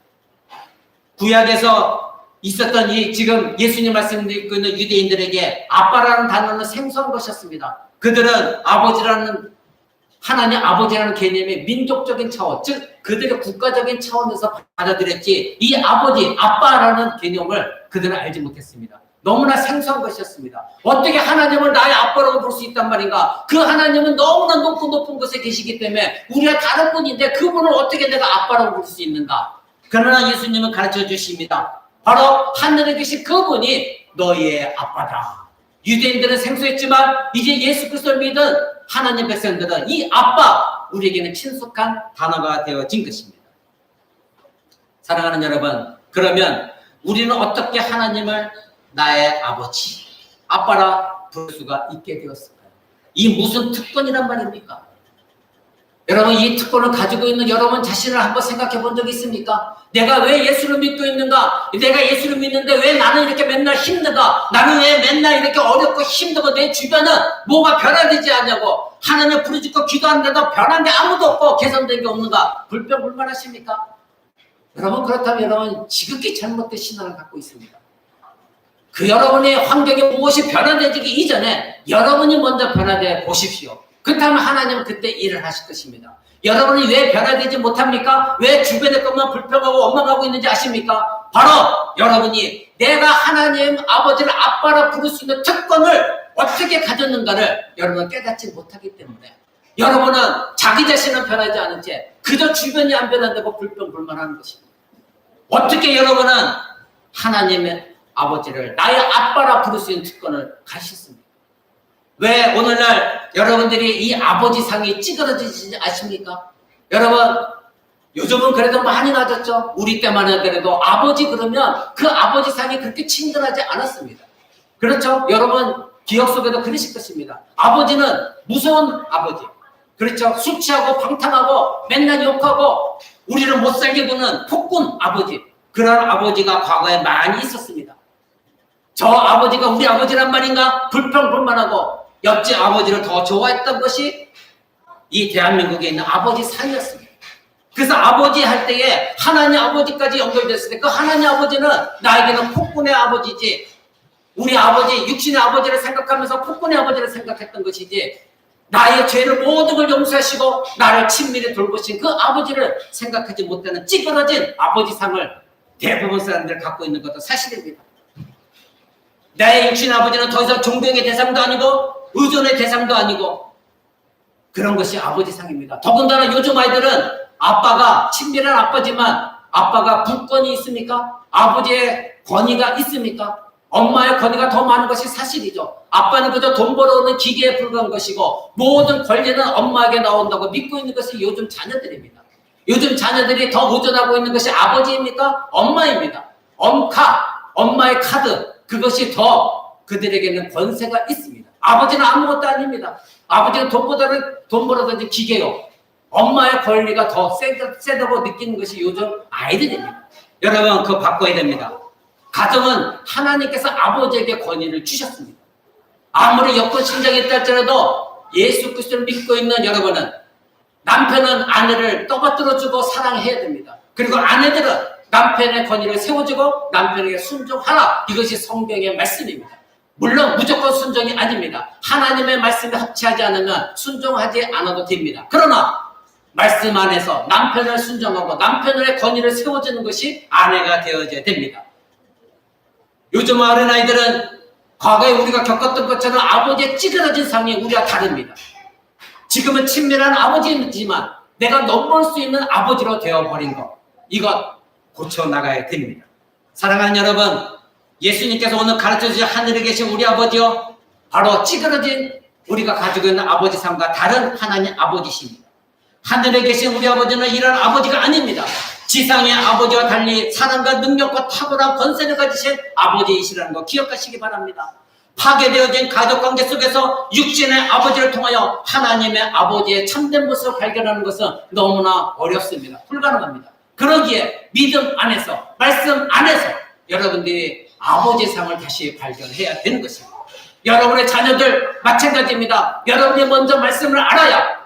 구약에서 있었던 이 지금 예수님 말씀 듣고 있는 유대인들에게 아빠라는 단어는 생소한 것이었습니다. 그들은 아버지라는 하나님 아버지라는 개념이 민족적인 차원, 즉 그들의 국가적인 차원에서 받아들였지 이 아버지, 아빠라는 개념을 그들은 알지 못했습니다. 너무나 생소한 것이었습니다. 어떻게 하나님을 나의 아빠라고 볼 수 있단 말인가? 그 하나님은 너무나 높은 곳에 계시기 때문에 우리가 다른 분인데 그분을 어떻게 내가 아빠라고 볼 수 있는가? 그러나 예수님은 가르쳐 주십니다. 바로 하늘에 계신 그분이 너희의 아빠다. 유대인들은 생소했지만 이제 예수 그리스도를 믿은 하나님 백성들은 이 아빠, 우리에게는 친숙한 단어가 되어진 것입니다. 사랑하는 여러분, 그러면 우리는 어떻게 하나님을 나의 아버지, 아빠라 부를 수가 있게 되었을까요? 이 무슨 특권이란 말입니까? 여러분, 이 특권을 가지고 있는 여러분 자신을 한번 생각해 본 적이 있습니까? 내가 왜 예수를 믿고 있는가? 내가 예수를 믿는데 왜 나는 이렇게 맨날 힘든가? 나는 왜 맨날 이렇게 어렵고 힘들고 내 주변은 뭐가 변화되지 않냐고 하나님 부르짖고 기도하는데도 변한 게 아무도 없고 개선된 게 없는가? 불평불만하십니까? 여러분, 그렇다면 여러분 지극히 잘못된 신앙을 갖고 있습니다. 그 여러분의 환경이 무엇이 변화되기 이전에 여러분이 먼저 변화되어 보십시오. 그렇다면 하나님은 그때 일을 하실 것입니다. 여러분이 왜 변화되지 못합니까? 왜 주변의 것만 불평하고 원망하고 있는지 아십니까? 바로 여러분이 내가 하나님 아버지를 아빠라 부를 수 있는 특권을 어떻게 가졌는가를 여러분은 깨닫지 못하기 때문에 여러분은 자기 자신은 변하지 않은 채 그저 주변이 안 변한다고 불평불만하는 것입니다. 어떻게 여러분은 하나님의 아버지를 나의 아빠라 부를 수 있는 특권을 가졌습니까? 왜 오늘날 여러분들이 이 아버지 상이 찌그러지지 않습니까? 여러분, 요즘은 그래도 많이 낮았죠? 우리 때만 하더라도 아버지 그러면 그 아버지 상이 그렇게 친근하지 않았습니다. 그렇죠? 여러분 기억 속에도 그러실 것입니다. 아버지는 무서운 아버지. 그렇죠? 술 취하고 방탕하고 맨날 욕하고 우리를 못 살게 구는 폭군 아버지. 그런 아버지가 과거에 많이 있었습니다. 저 아버지가 우리 아버지란 말인가? 불평불만하고 옆집 아버지를 더 좋아했던 것이 이 대한민국에 있는 아버지 상이었습니다. 그래서 아버지 할 때에 하나님 아버지까지 연결됐을 때 그 하나님 아버지는 나에게는 폭군의 아버지지 우리 아버지 육신의 아버지를 생각하면서 폭군의 아버지를 생각했던 것이지 나의 죄를 모든 걸 용서하시고 나를 친밀히 돌보신 그 아버지를 생각하지 못하는 찌그러진 아버지 상을 대부분 사람들이 갖고 있는 것도 사실입니다. 나의 육신의 아버지는 더 이상 존경의 대상도 아니고 의존의 대상도 아니고 그런 것이 아버지 상입니다. 더군다나 요즘 아이들은 아빠가 친밀한 아빠지만 아빠가 부권이 있습니까? 아버지의 권위가 있습니까? 엄마의 권위가 더 많은 것이 사실이죠. 아빠는 그저 돈 벌어오는 기계에 불과한 것이고 모든 권리는 엄마에게 나온다고 믿고 있는 것이 요즘 자녀들입니다. 요즘 자녀들이 더 의존하고 있는 것이 아버지입니까? 엄마입니다. 엄마의 카드 그것이 더 그들에게는 권세가 있습니다. 아버지는 아무것도 아닙니다. 아버지는 돈 벌어든지 기계요. 엄마의 권리가 더 세다고 느끼는 것이 요즘 아이들입니다. 여러분 그거 바꿔야 됩니다. 가정은 하나님께서 아버지에게 권위를 주셨습니다. 아무리 여권 신장이 있다 할지라도 예수 그리스도를 믿고 있는 여러분은 남편은 아내를 떠받들어주고 사랑해야 됩니다. 그리고 아내들은 남편의 권위를 세워주고 남편에게 순종하라. 이것이 성경의 말씀입니다. 물론 무조건 순종이 아닙니다. 하나님의 말씀에 합치하지 않으면 순종하지 않아도 됩니다. 그러나 말씀 안에서 남편을 순종하고 남편의 권위를 세워주는 것이 아내가 되어져야 됩니다. 요즘 어린아이들은 과거에 우리가 겪었던 것처럼 아버지의 찌그러진 상이 우리와 다릅니다. 지금은 친밀한 아버지이지만 내가 넘볼 수 있는 아버지로 되어버린 것 이것 고쳐나가야 됩니다. 사랑하는 여러분, 예수님께서 오늘 가르쳐주신 하늘에 계신 우리 아버지요 바로 찌그러진 우리가 가지고 있는 아버지 상과 다른 하나님 아버지십니다. 하늘에 계신 우리 아버지는 이런 아버지가 아닙니다. 지상의 아버지와 달리 사랑과 능력과 탁월한 권세를 가지신 아버지이시라는 거 기억하시기 바랍니다. 파괴되어진 가족관계 속에서 육신의 아버지를 통하여 하나님의 아버지의 참된 모습을 발견하는 것은 너무나 어렵습니다. 불가능합니다. 그러기에 믿음 안에서 말씀 안에서 여러분들이 아버지의 상을 다시 발견해야 되는 것입니다. 여러분의 자녀들 마찬가지입니다. 여러분이 먼저 말씀을 알아야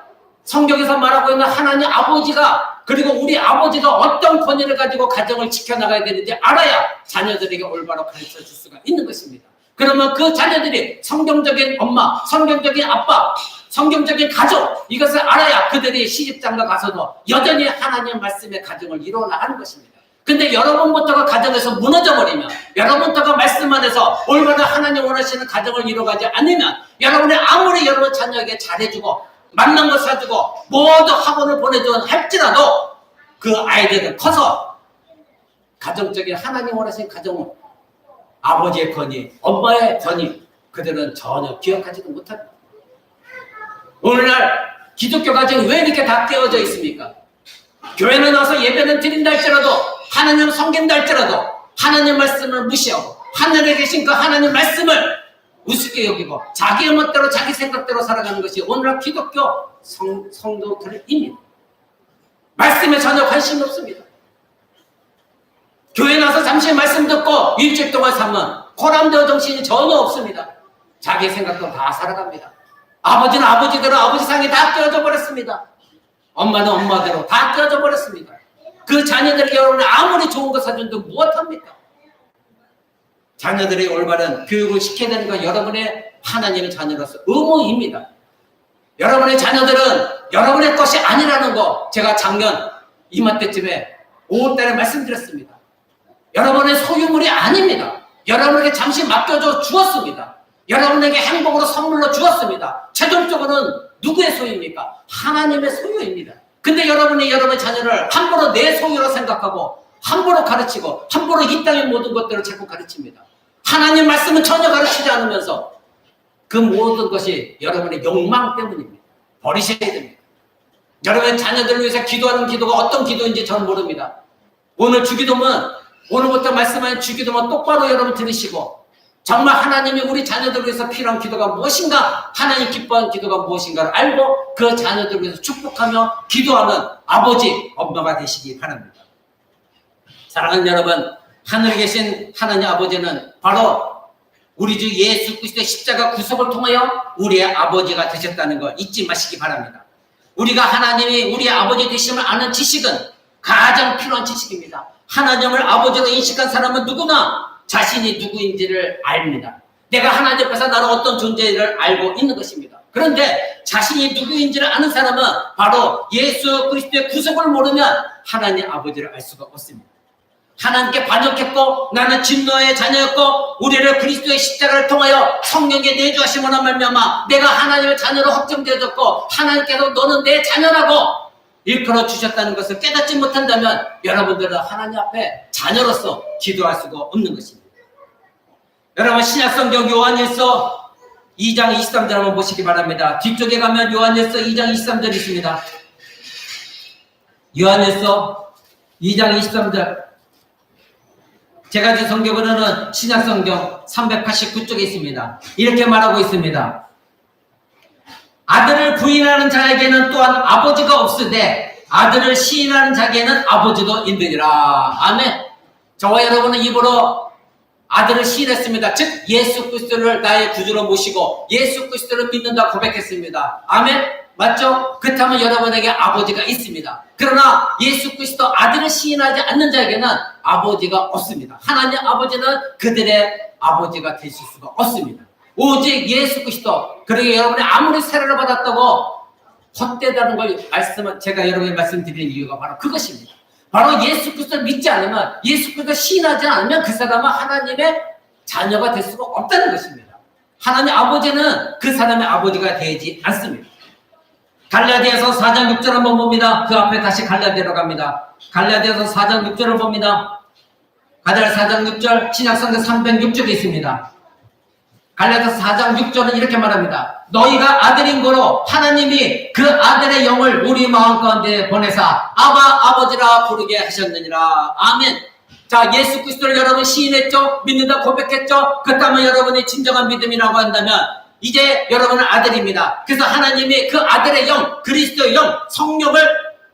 성경에서 말하고 있는 하나님 아버지가 그리고 우리 아버지가 어떤 권위를 가지고 가정을 지켜나가야 되는지 알아야 자녀들에게 올바로 가르쳐 줄 수가 있는 것입니다. 그러면 그 자녀들이 성경적인 엄마, 성경적인 아빠, 성경적인 가족, 이것을 알아야 그들이 시집장가 가서도 여전히 하나님 말씀의 가정을 이루어나가는 것입니다. 근데 여러분부터가 가정에서 무너져버리면, 여러분부터가 말씀 안에서 올바른 하나님 원하시는 가정을 이루어가지 않으면, 여러분이 아무리 여러분 자녀에게 잘해주고 만난 거 사주고 모두 학원을 보내준 할지라도 그 아이들은 커서 가정적인 하나님 원하시는 가정은 아버지의 권위, 엄마의 권위, 그들은 전혀 기억하지도 못합니다. 오늘날 기독교 가정이 왜 이렇게 다 깨어져 있습니까? 교회는 와서 예배는 드린다 할지라도, 하나님 섬긴다 할지라도 하나님 말씀을 무시하고 하늘에 계신 그 하나님 말씀을 우습게 여기고 자기의 멋대로 자기 생각대로 살아가는 것이 오늘날 기독교 성도들입니다. 말씀에 전혀 관심이 없습니다. 교회 나서 잠시 말씀 듣고 일주일 동안 살면 고람되어 정신이 전혀 없습니다. 자기 생각대로 다 살아갑니다. 아버지는 아버지대로 아버지 상이 다 떼어져 버렸습니다. 엄마는 엄마대로 다 떼어져 버렸습니다. 그 자녀들에게 여러분이 아무리 좋은 거 사준도 무엇합니까? 자녀들이 올바른 교육을 시켜야 되는 건 여러분의 하나님의 자녀로서 의무입니다. 여러분의 자녀들은 여러분의 것이 아니라는 거 제가 작년 이맘때쯤에 5월달에 말씀드렸습니다. 여러분의 소유물이 아닙니다. 여러분에게 잠시 맡겨줘 주었습니다. 여러분에게 행복으로 선물로 주었습니다. 최종적으로는 누구의 소유입니까? 하나님의 소유입니다. 근데 여러분이 여러분의 자녀를 함부로 내 소유로 생각하고 함부로 가르치고 함부로 이 땅의 모든 것들을 자꾸 가르칩니다. 하나님 말씀은 전혀 가르치지 않으면서 그 모든 것이 여러분의 욕망 때문입니다. 버리셔야 됩니다. 여러분의 자녀들을 위해서 기도하는 기도가 어떤 기도인지 저는 모릅니다. 오늘 주기도문, 오늘부터 말씀하는 주기도문 똑바로 여러분 들으시고 정말 하나님이 우리 자녀들을 위해서 필요한 기도가 무엇인가, 하나님 기뻐하는 기도가 무엇인가를 알고 그 자녀들을 위해서 축복하며 기도하는 아버지, 엄마가 되시기 바랍니다. 사랑하는 여러분, 하늘에 계신 하나님 아버지는 바로 우리 주 예수 그리스도의 십자가 구속을 통하여 우리의 아버지가 되셨다는 걸 잊지 마시기 바랍니다. 우리가 하나님이 우리의 아버지 되심을 아는 지식은 가장 필요한 지식입니다. 하나님을 아버지로 인식한 사람은 누구나 자신이 누구인지를 압니다. 내가 하나님 앞에서 나는 어떤 존재를 알고 있는 것입니다. 그런데 자신이 누구인지를 아는 사람은 바로 예수 그리스도의 구속을 모르면 하나님 아버지를 알 수가 없습니다. 하나님께 반역했고 나는 진노의 자녀였고 우리를 그리스도의 십자가를 통하여 성령의 내주하심으로 말미암아 내가 하나님의 자녀로 확정되어졌고 하나님께서 너는 내 자녀라고 일컬어 주셨다는 것을 깨닫지 못한다면 여러분들은 하나님 앞에 자녀로서 기도할 수가 없는 것입니다. 여러분 신약성경 요한일서 2장 23절 한번 보시기 바랍니다. 뒤쪽에 가면 요한일서 2장 23절이 있습니다. 요한일서 2장 23절 제가 지금 성경으로는 신약성경 389쪽에 있습니다. 이렇게 말하고 있습니다. 아들을 부인하는 자에게는 또한 아버지가 없으되 아들을 시인하는 자에게는 아버지도 있느니라. 아멘. 저와 여러분은 입으로 아들을 시인했습니다. 즉 예수 그리스도를 나의 구주로 모시고 예수 그리스도를 믿는다 고백했습니다. 아멘. 맞죠? 그렇다면 여러분에게 아버지가 있습니다. 그러나 예수 그리스도 아들을 시인하지 않는 자에게는 아버지가 없습니다. 하나님 아버지는 그들의 아버지가 되실 수가 없습니다. 오직 예수 그리스도. 그러게 여러분이 아무리 세례를 받았다고 헛되다는 걸 제가 여러분에게 말씀드리는 이유가 바로 그것입니다. 바로 예수 그리스도를 믿지 않으면, 예수 그리스도를 시인하지 않으면 그 사람은 하나님의 자녀가 될 수가 없다는 것입니다. 하나님 아버지는 그 사람의 아버지가 되지 않습니다. 갈라디아서 4장 6절 한번 봅니다. 그 앞에 다시 갈라디아로 갑니다. 갈라디아서 4장 6절을 봅니다. 갈라디아 4장 6절 신약성경 306쪽에 있습니다. 갈라디아서 4장 6절은 이렇게 말합니다. 너희가 아들인 거로 하나님이 그 아들의 영을 우리 마음 가운데 보내사 아바 아버지라 부르게 하셨느니라. 아멘. 자, 예수 그리스도를 여러분 시인했죠? 믿는다 고백했죠? 그렇다면 여러분이 진정한 믿음이라고 한다면 이제 여러분은 아들입니다. 그래서 하나님이 그 아들의 영, 그리스도의 영, 성령을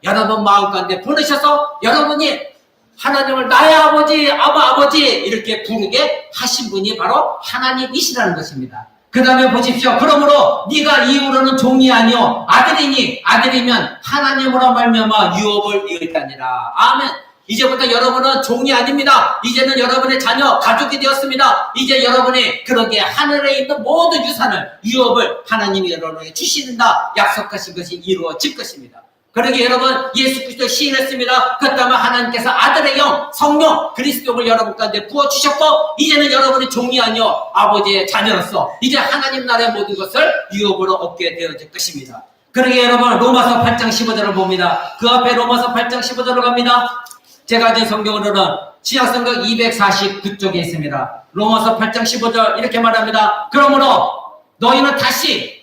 여러분 마음 가운데 보내셔서 여러분이 하나님을 나의 아버지, 아버지 이렇게 부르게 하신 분이 바로 하나님이시라는 것입니다. 그 다음에 보십시오. 그러므로 네가 이후로는 종이 아니요 아들이니 아들이면 하나님으로 말미암아 유업을 이을까니라. 아멘. 이제부터 여러분은 종이 아닙니다. 이제는 여러분의 자녀, 가족이 되었습니다. 이제 여러분이 그러기에 하늘에 있는 모든 유산을, 유업을 하나님이 여러분에게 주신다 약속하신 것이 이루어질 것입니다. 그러기에 여러분 예수 그리스도 시인했습니다. 그렇다면 하나님께서 아들의 영, 성령, 그리스도를 여러분 가운데 부어주셨고 이제는 여러분이 종이 아니요 아버지의 자녀로서 이제 하나님 나라의 모든 것을 유업으로 얻게 되어질 것입니다. 그러기에 여러분 로마서 8장 15절을 봅니다. 그 앞에 로마서 8장 15절을 갑니다. 제가 가진 성경으로는 신약성경 249쪽에 있습니다. 로마서 8장 15절 이렇게 말합니다. 그러므로 너희는 다시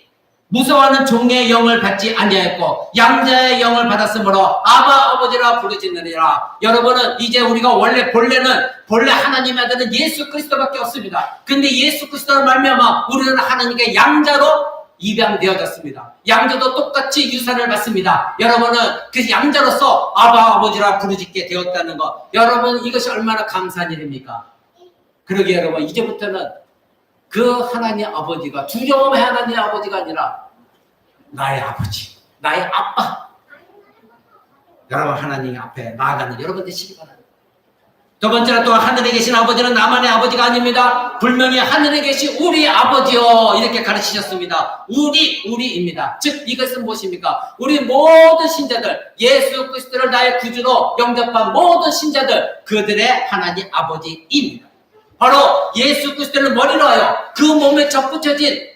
무서워하는 종의 영을 받지 아니하였고 양자의 영을 받았으므로 아바 아버지라 부르짖느니라. 여러분은 이제 우리가 본래 하나님의 아들은 예수 그리스도밖에 없습니다. 근데 예수 그리스도를 말미암아 우리는 하나님께 양자로 입양되어졌습니다. 양자도 똑같이 유산을 받습니다. 여러분은 그 양자로서 아바 아버지라 부르짖게 되었다는 것, 여러분 이것이 얼마나 감사한 일입니까? 그러기에 여러분 이제부터는 그 하나님 아버지가 두려움의 하나님 아버지가 아니라 나의 아버지, 나의 아빠, 여러분 하나님 앞에 나아가는 여러분 되시기 바랍니다. 두 번째로 또 하늘에 계신 아버지는 나만의 아버지가 아닙니다. 분명히 하늘에 계신 우리 아버지요 이렇게 가르치셨습니다. 우리입니다. 즉 이것은 무엇입니까? 우리 모든 신자들, 예수 그리스도를 나의 구주로 영접한 모든 신자들, 그들의 하나님 아버지입니다. 바로 예수 그리스도를 머리로 하여 그 몸에 접붙여진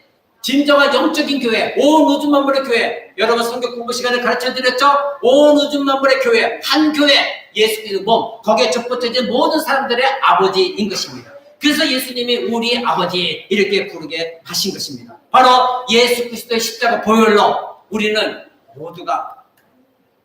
진정한 영적인 교회, 온 우주 만물의 교회, 여러분 성경 공부 시간에 가르쳐드렸죠? 온 우주 만물의 교회, 한 교회, 예수 그리스도 몸, 거기에 접붙여진 모든 사람들의 아버지인 것입니다. 그래서 예수님이 우리 아버지 이렇게 부르게 하신 것입니다. 바로 예수 그리스도의 십자가 보혈로 우리는 모두가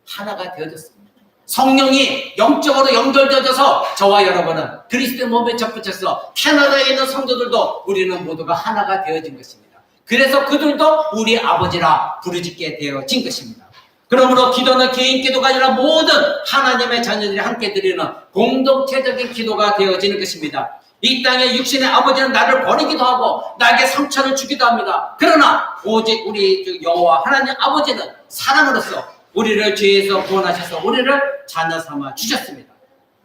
하나가 되어졌습니다. 성령이 영적으로 연결되어져서 저와 여러분은 그리스도의 몸에 접붙여서 캐나다에 있는 성도들도 우리는 모두가 하나가 되어진 것입니다. 그래서 그들도 우리 아버지라 부르짖게 되어진 것입니다. 그러므로 기도는 개인 기도가 아니라 모든 하나님의 자녀들이 함께 드리는 공동체적인 기도가 되어지는 것입니다. 이 땅의 육신의 아버지는 나를 버리기도 하고 나에게 상처를 주기도 합니다. 그러나 오직 우리 여호와 하나님 아버지는 사랑으로서 우리를 죄에서 구원하셔서 우리를 자녀 삼아 주셨습니다.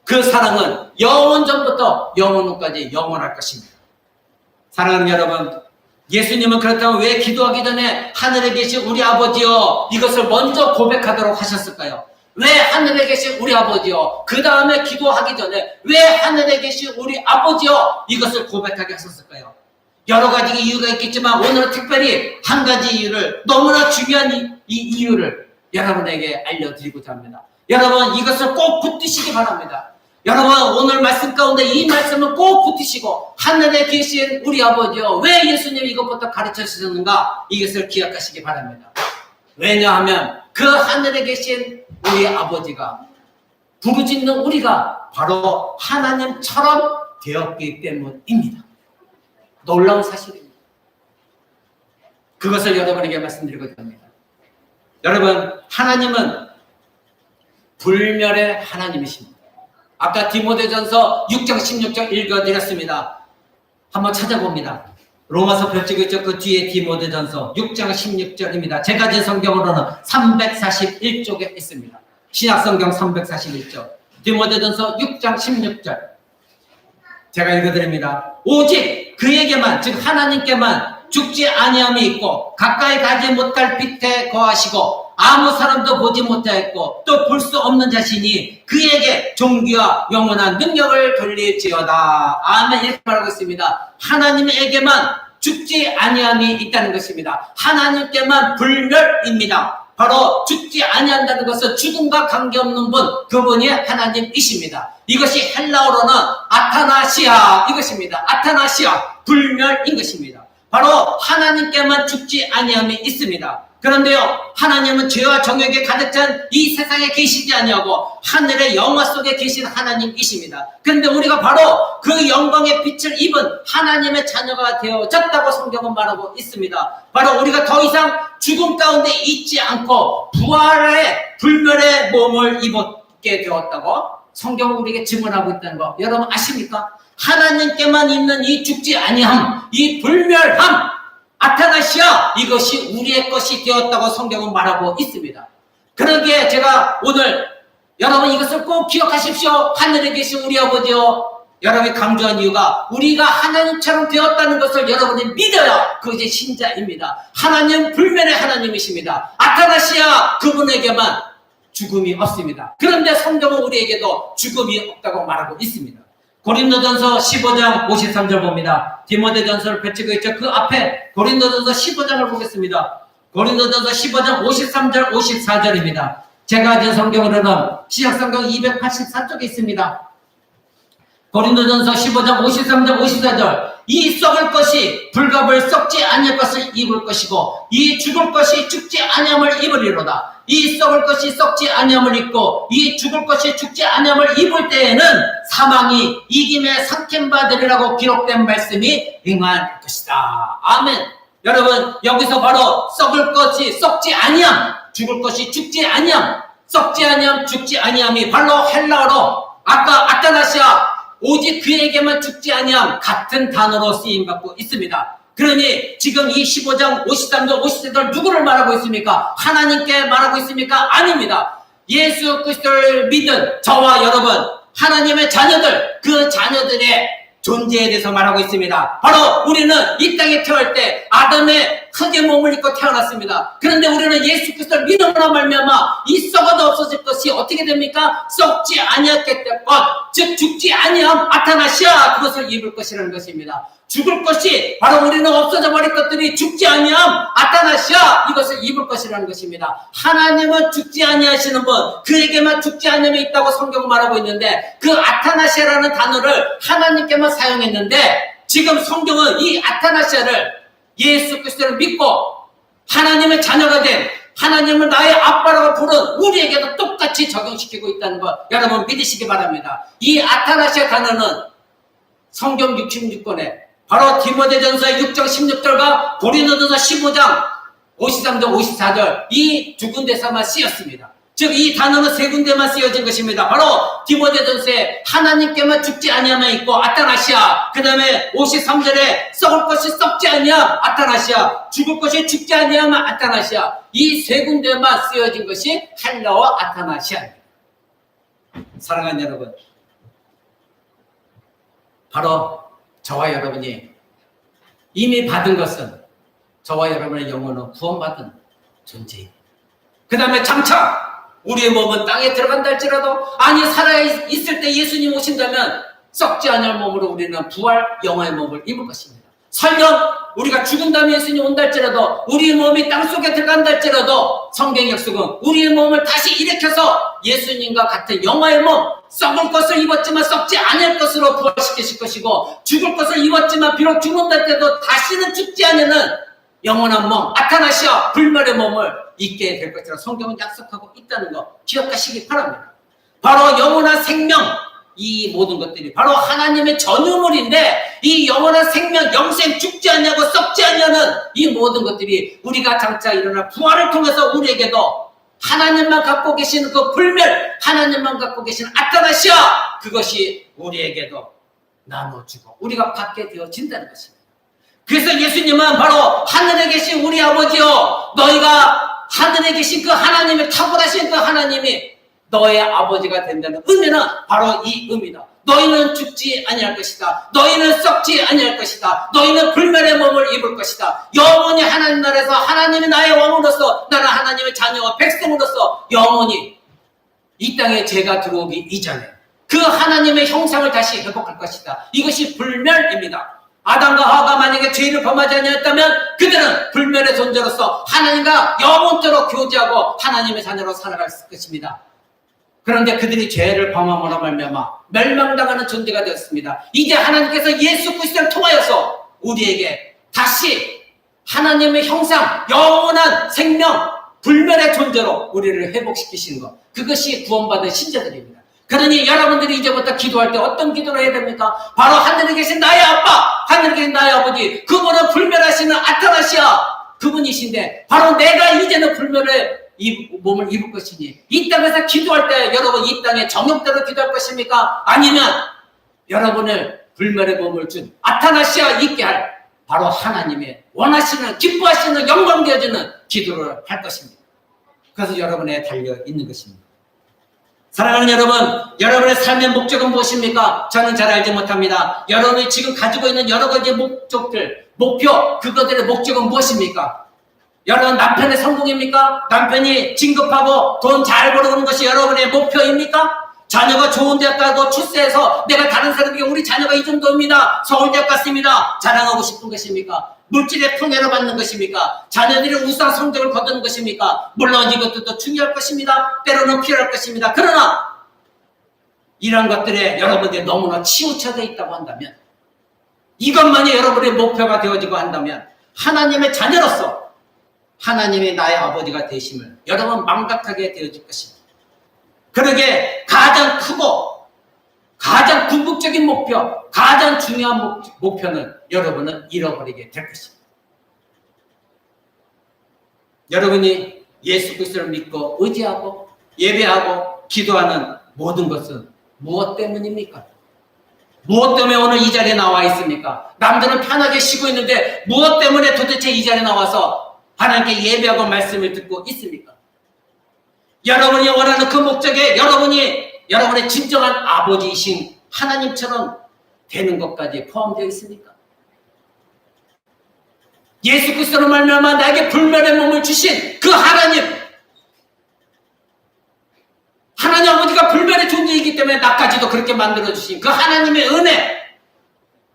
그 사랑은 영원 전부터 영원 후까지 영원할 것입니다. 사랑하는 여러분, 예수님은 그렇다면 왜 기도하기 전에 하늘에 계신 우리 아버지여 이것을 먼저 고백하도록 하셨을까요? 왜 하늘에 계신 우리 아버지여 그 다음에 기도하기 전에 왜 하늘에 계신 우리 아버지여 이것을 고백하게 하셨을까요? 여러 가지 이유가 있겠지만 오늘은 특별히 한 가지 이유를, 너무나 중요한 이 이유를 여러분에게 알려드리고자 합니다. 여러분 이것을 꼭 붙드시기 바랍니다. 여러분 오늘 말씀 가운데 이 말씀을 꼭 붙이시고 하늘에 계신 우리 아버지요 왜 예수님이 이것부터 가르쳐 주셨는가 이것을 기억하시기 바랍니다. 왜냐하면 그 하늘에 계신 우리 아버지가 부르짖는 우리가 바로 하나님처럼 되었기 때문입니다. 놀라운 사실입니다. 그것을 여러분에게 말씀드리고자 합니다. 여러분 하나님은 불멸의 하나님이십니다. 아까 디모데전서 6장 16절 읽어드렸습니다. 한번 찾아봅니다. 로마서 별지고 있죠. 그 뒤에 디모데전서 6장 16절입니다. 제가 가진 성경으로는 341쪽에 있습니다. 신약성경 341쪽 디모데전서 6장 16절 제가 읽어드립니다. 오직 그에게만 즉 하나님께만 죽지 아니함이 있고 가까이 가지 못할 빛에 거하시고 아무 사람도 보지 못하였고 또 볼 수 없는 자신이 그에게 존귀와 영원한 능력을 돌릴지어다. 아멘. 이렇게 말하고 있습니다. 하나님에게만 죽지 아니함이 있다는 것입니다. 하나님께만 불멸입니다. 바로 죽지 아니한다는 것은 죽음과 관계없는 분, 그분이 하나님이십니다. 이것이 헬라어로는 아타나시아 이것입니다. 아타나시아 불멸인 것입니다. 바로 하나님께만 죽지 아니함이 있습니다. 그런데요, 하나님은 죄와 정욕에 가득 찬 이 세상에 계시지 아니하고 하늘의 영화 속에 계신 하나님이십니다. 그런데 우리가 바로 그 영광의 빛을 입은 하나님의 자녀가 되어졌다고 성경은 말하고 있습니다. 바로 우리가 더 이상 죽음 가운데 있지 않고 부활의 불멸의 몸을 입게 되었다고 성경은 우리에게 증언하고 있다는 거 여러분 아십니까? 하나님께만 있는 이 죽지 아니함, 이 불멸함, 아타나시아, 이것이 우리의 것이 되었다고 성경은 말하고 있습니다. 그러기에 제가 오늘 여러분 이것을 꼭 기억하십시오. 하늘에 계신 우리 아버지요. 여러분이 강조한 이유가 우리가 하나님처럼 되었다는 것을 여러분이 믿어야 그것이 신자입니다. 하나님 불면의 하나님이십니다. 아타나시아 그분에게만 죽음이 없습니다. 그런데 성경은 우리에게도 죽음이 없다고 말하고 있습니다. 고린도전서 15장 53절 봅니다. 디모데전서를 펼치고 있죠. 그 앞에 고린도전서 15장을 보겠습니다. 고린도전서 15장 53절 54절입니다. 제가 가진 성경으로는 신약성경 284쪽에 있습니다. 고린도전서 15장 53절 54절 이 썩을 것이 불갑을 썩지 아니할 것을 입을 것이고 이 죽을 것이 죽지 아니함을 입으리로다. 이 썩을 것이 썩지 아니함을 입고 이 죽을 것이 죽지 아니함을 입을 때에는 사망이 이김에 삼킴받으리라고 기록된 말씀이 응할 것이다. 아멘. 여러분 여기서 바로 썩을 것이 썩지 아니함, 죽을 것이 죽지 아니함, 썩지 아니함, 죽지 아니함이 바로 헬라어로 아까 아타나시아 오직 그에게만 죽지 아니함 같은 단어로 쓰임받고 있습니다. 그러니 지금 이 15장 53절 54절 누구를 말하고 있습니까? 하나님께 말하고 있습니까? 아닙니다. 예수 그리스도를 믿은 저와 여러분 하나님의 자녀들 그 자녀들의 존재에 대해서 말하고 있습니다. 바로 우리는 이 땅에 태어날 때 아담의 흙의 몸을 입고 태어났습니다. 그런데 우리는 예수 그리스도를 믿음으로 말미암아 이 썩어도 없어질 것이 어떻게 됩니까? 썩지 아니하겠 것, 즉 죽지 아니함 아타나시아 그것을 입을 것이라는 것입니다. 죽을 것이 바로 우리는 없어져 버릴 것들이 죽지 아니함 아타나시아 이것을 입을 것이라는 것입니다. 하나님은 죽지 아니하시는 분 그에게만 죽지 아니함이 있다고 성경은 말하고 있는데 그 아타나시아라는 단어를 하나님께만 사용했는데 지금 성경은 이 아타나시아를 예수 그리스도를 믿고 하나님의 자녀가 된 하나님을 나의 아빠라고 부른 우리에게도 똑같이 적용시키고 있다는 것 여러분 믿으시기 바랍니다. 이 아타나시아 단어는 성경 66권에 바로 디모데전서 6장 16절과 고린도전서 15장 53절 54절 이 두 군데서만 쓰였습니다. 즉 이 단어는 세 군데만 쓰여진 것입니다. 바로 디모데전서에 하나님께만 죽지 아니하면 있고 아타나시아 그 다음에 53절에 썩을 것이 썩지 아니함 아타나시아 죽을 것이 죽지 아니하면 아타나시아 이 세 군데만 쓰여진 것이 헬라어 아타나시아입니다. 사랑하는 여러분 바로 저와 여러분이 이미 받은 것은 저와 여러분의 영혼은 구원받은 존재입니다. 그 다음에 장차 우리의 몸은 땅에 들어간다 할지라도 아니 살아있을 때 예수님 오신다면 썩지 않을 몸으로 우리는 부활 영화의 몸을 입을 것입니다. 설령 우리가 죽은 다음에 예수님 온다 할지라도 우리의 몸이 땅속에 들어간다 할지라도 성경 약속은 우리의 몸을 다시 일으켜서 예수님과 같은 영화의 몸 썩을 것을 입었지만 썩지 않을 것으로 부활시키실 것이고 죽을 것을 입었지만 비록 죽는다 할 때도 다시는 죽지 않는 영원한 몸 아타나시아 불멸의 몸을 입게 될 것이라 성경은 약속하고 있다는 거 기억하시기 바랍니다. 바로 영원한 생명 이 모든 것들이 바로 하나님의 전유물인데 이 영원한 생명 영생 죽지 않냐고 썩지 않냐는 이 모든 것들이 우리가 장차 일어날 부활을 통해서 우리에게도 하나님만 갖고 계시는 그 불멸 하나님만 갖고 계시는 아타나시아 그것이 우리에게도 나눠주고 우리가 받게 되어진다는 것입니다. 그래서 예수님은 바로 하늘에 계신 우리 아버지요 너희가 하늘에 계신 그 하나님의 탁월하신 그 하나님이 너의 아버지가 된다는 의미는 바로 이 의미다. 너희는 죽지 아니할 것이다. 너희는 썩지 아니할 것이다. 너희는 불멸의 몸을 입을 것이다. 영원히 하나님 나라에서 하나님이 나의 왕으로서 나는 하나님의 자녀와 백성으로서 영원히 이 땅에 죄가 들어오기 이전에 그 하나님의 형상을 다시 회복할 것이다. 이것이 불멸입니다. 아담과 하와가 만약에 죄를 범하지 아니했다면 그들은 불멸의 존재로서 하나님과 영원토록 교제하고 하나님의 자녀로 살아갈 것입니다. 그런데 그들이 죄를 범함으로 말미암아 멸망당하는 존재가 되었습니다. 이제 하나님께서 예수 그리스도를 통하여서 우리에게 다시 하나님의 형상, 영원한 생명, 불멸의 존재로 우리를 회복시키시는 것. 그것이 구원받은 신자들입니다. 그러니 여러분들이 이제부터 기도할 때 어떤 기도를 해야 됩니까? 바로 하늘에 계신 나의 아빠, 하늘에 계신 나의 아버지, 그분은 불멸하시는 아타나시아 그분이신데 바로 내가 이제는 불멸의 이 몸을 입을 것이니 이 땅에서 기도할 때 여러분 이 땅에 정욕대로 기도할 것입니까? 아니면 여러분을 불멸의 몸을 준 아타나시아 있게 할 바로 하나님의 원하시는 기뻐하시는 영광되어지는 기도를 할 것입니다. 그래서 여러분에 달려 있는 것입니다. 사랑하는 여러분, 여러분의 삶의 목적은 무엇입니까? 저는 잘 알지 못합니다. 여러분이 지금 가지고 있는 여러 가지의 목적들, 목표, 그것들의 목적은 무엇입니까? 여러분, 남편의 성공입니까? 남편이 진급하고 돈 잘 벌어오는 것이 여러분의 목표입니까? 자녀가 좋은 대학 가고 출세해서 내가 다른 사람에게 우리 자녀가 이 정도입니다. 서울대학 갔습니다. 자랑하고 싶은 것입니까? 물질의 풍요를 받는 것입니까? 자녀들이 우수한 성적을 거두는 것입니까? 물론 이것도 중요할 것입니다. 때로는 필요할 것입니다. 그러나 이런 것들에 여러분들이 너무나 치우쳐져 있다고 한다면, 이것만이 여러분의 목표가 되어지고 한다면, 하나님의 자녀로서 하나님의 나의 아버지가 되심을 여러분 망각하게 되어질 것입니다. 그러게 가장 크고 가장 궁극적인 목표, 가장 중요한 목표는 여러분은 잃어버리게 될 것입니다. 여러분이 예수 그리스도를 믿고 의지하고 예배하고 기도하는 모든 것은 무엇 때문입니까? 무엇 때문에 오늘 이 자리에 나와 있습니까? 남들은 편하게 쉬고 있는데 무엇 때문에 도대체 이 자리에 나와서 하나님께 예배하고 말씀을 듣고 있습니까? 여러분이 원하는 그 목적에 여러분의 진정한 아버지이신 하나님처럼 되는 것까지 포함되어 있습니까? 예수 그리스도로 말미암아 나에게 불멸의 몸을 주신 그 하나님 아버지가 불멸의 존재이기 때문에 나까지도 그렇게 만들어주신 그 하나님의 은혜,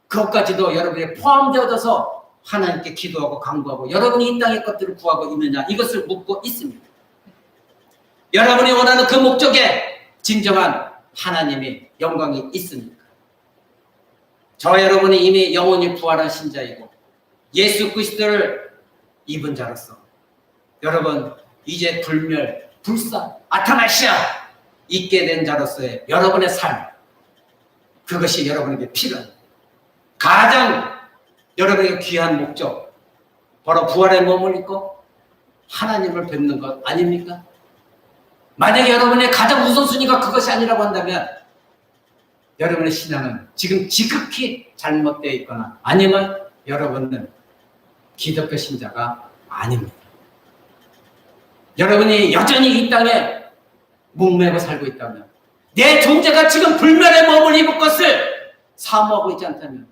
그것까지도 여러분이 포함되어져서 하나님께 기도하고 간구하고 여러분이 이 땅의 것들을 구하고 있느냐, 이것을 묻고 있습니다. 여러분이 원하는 그 목적에 진정한 하나님의 영광이 있습니까? 저와 여러분이 이미 영원히 부활한 신자이고 예수 그리스도를 입은 자로서 여러분 이제 불멸, 불사, 아타나시아 있게 된 자로서의 여러분의 삶, 그것이 여러분에게 필요한 가장 여러분에게 귀한 목적, 바로 부활의 몸을 입고 하나님을 뵙는 것 아닙니까? 만약에 여러분의 가장 우선순위가 그것이 아니라고 한다면 여러분의 신앙은 지금 지극히 잘못되어 있거나 아니면 여러분은 기독교 신자가 아닙니다. 여러분이 여전히 이 땅에 목매고 살고 있다면, 내 존재가 지금 불멸의 몸을 입을 것을 사모하고 있지 않다면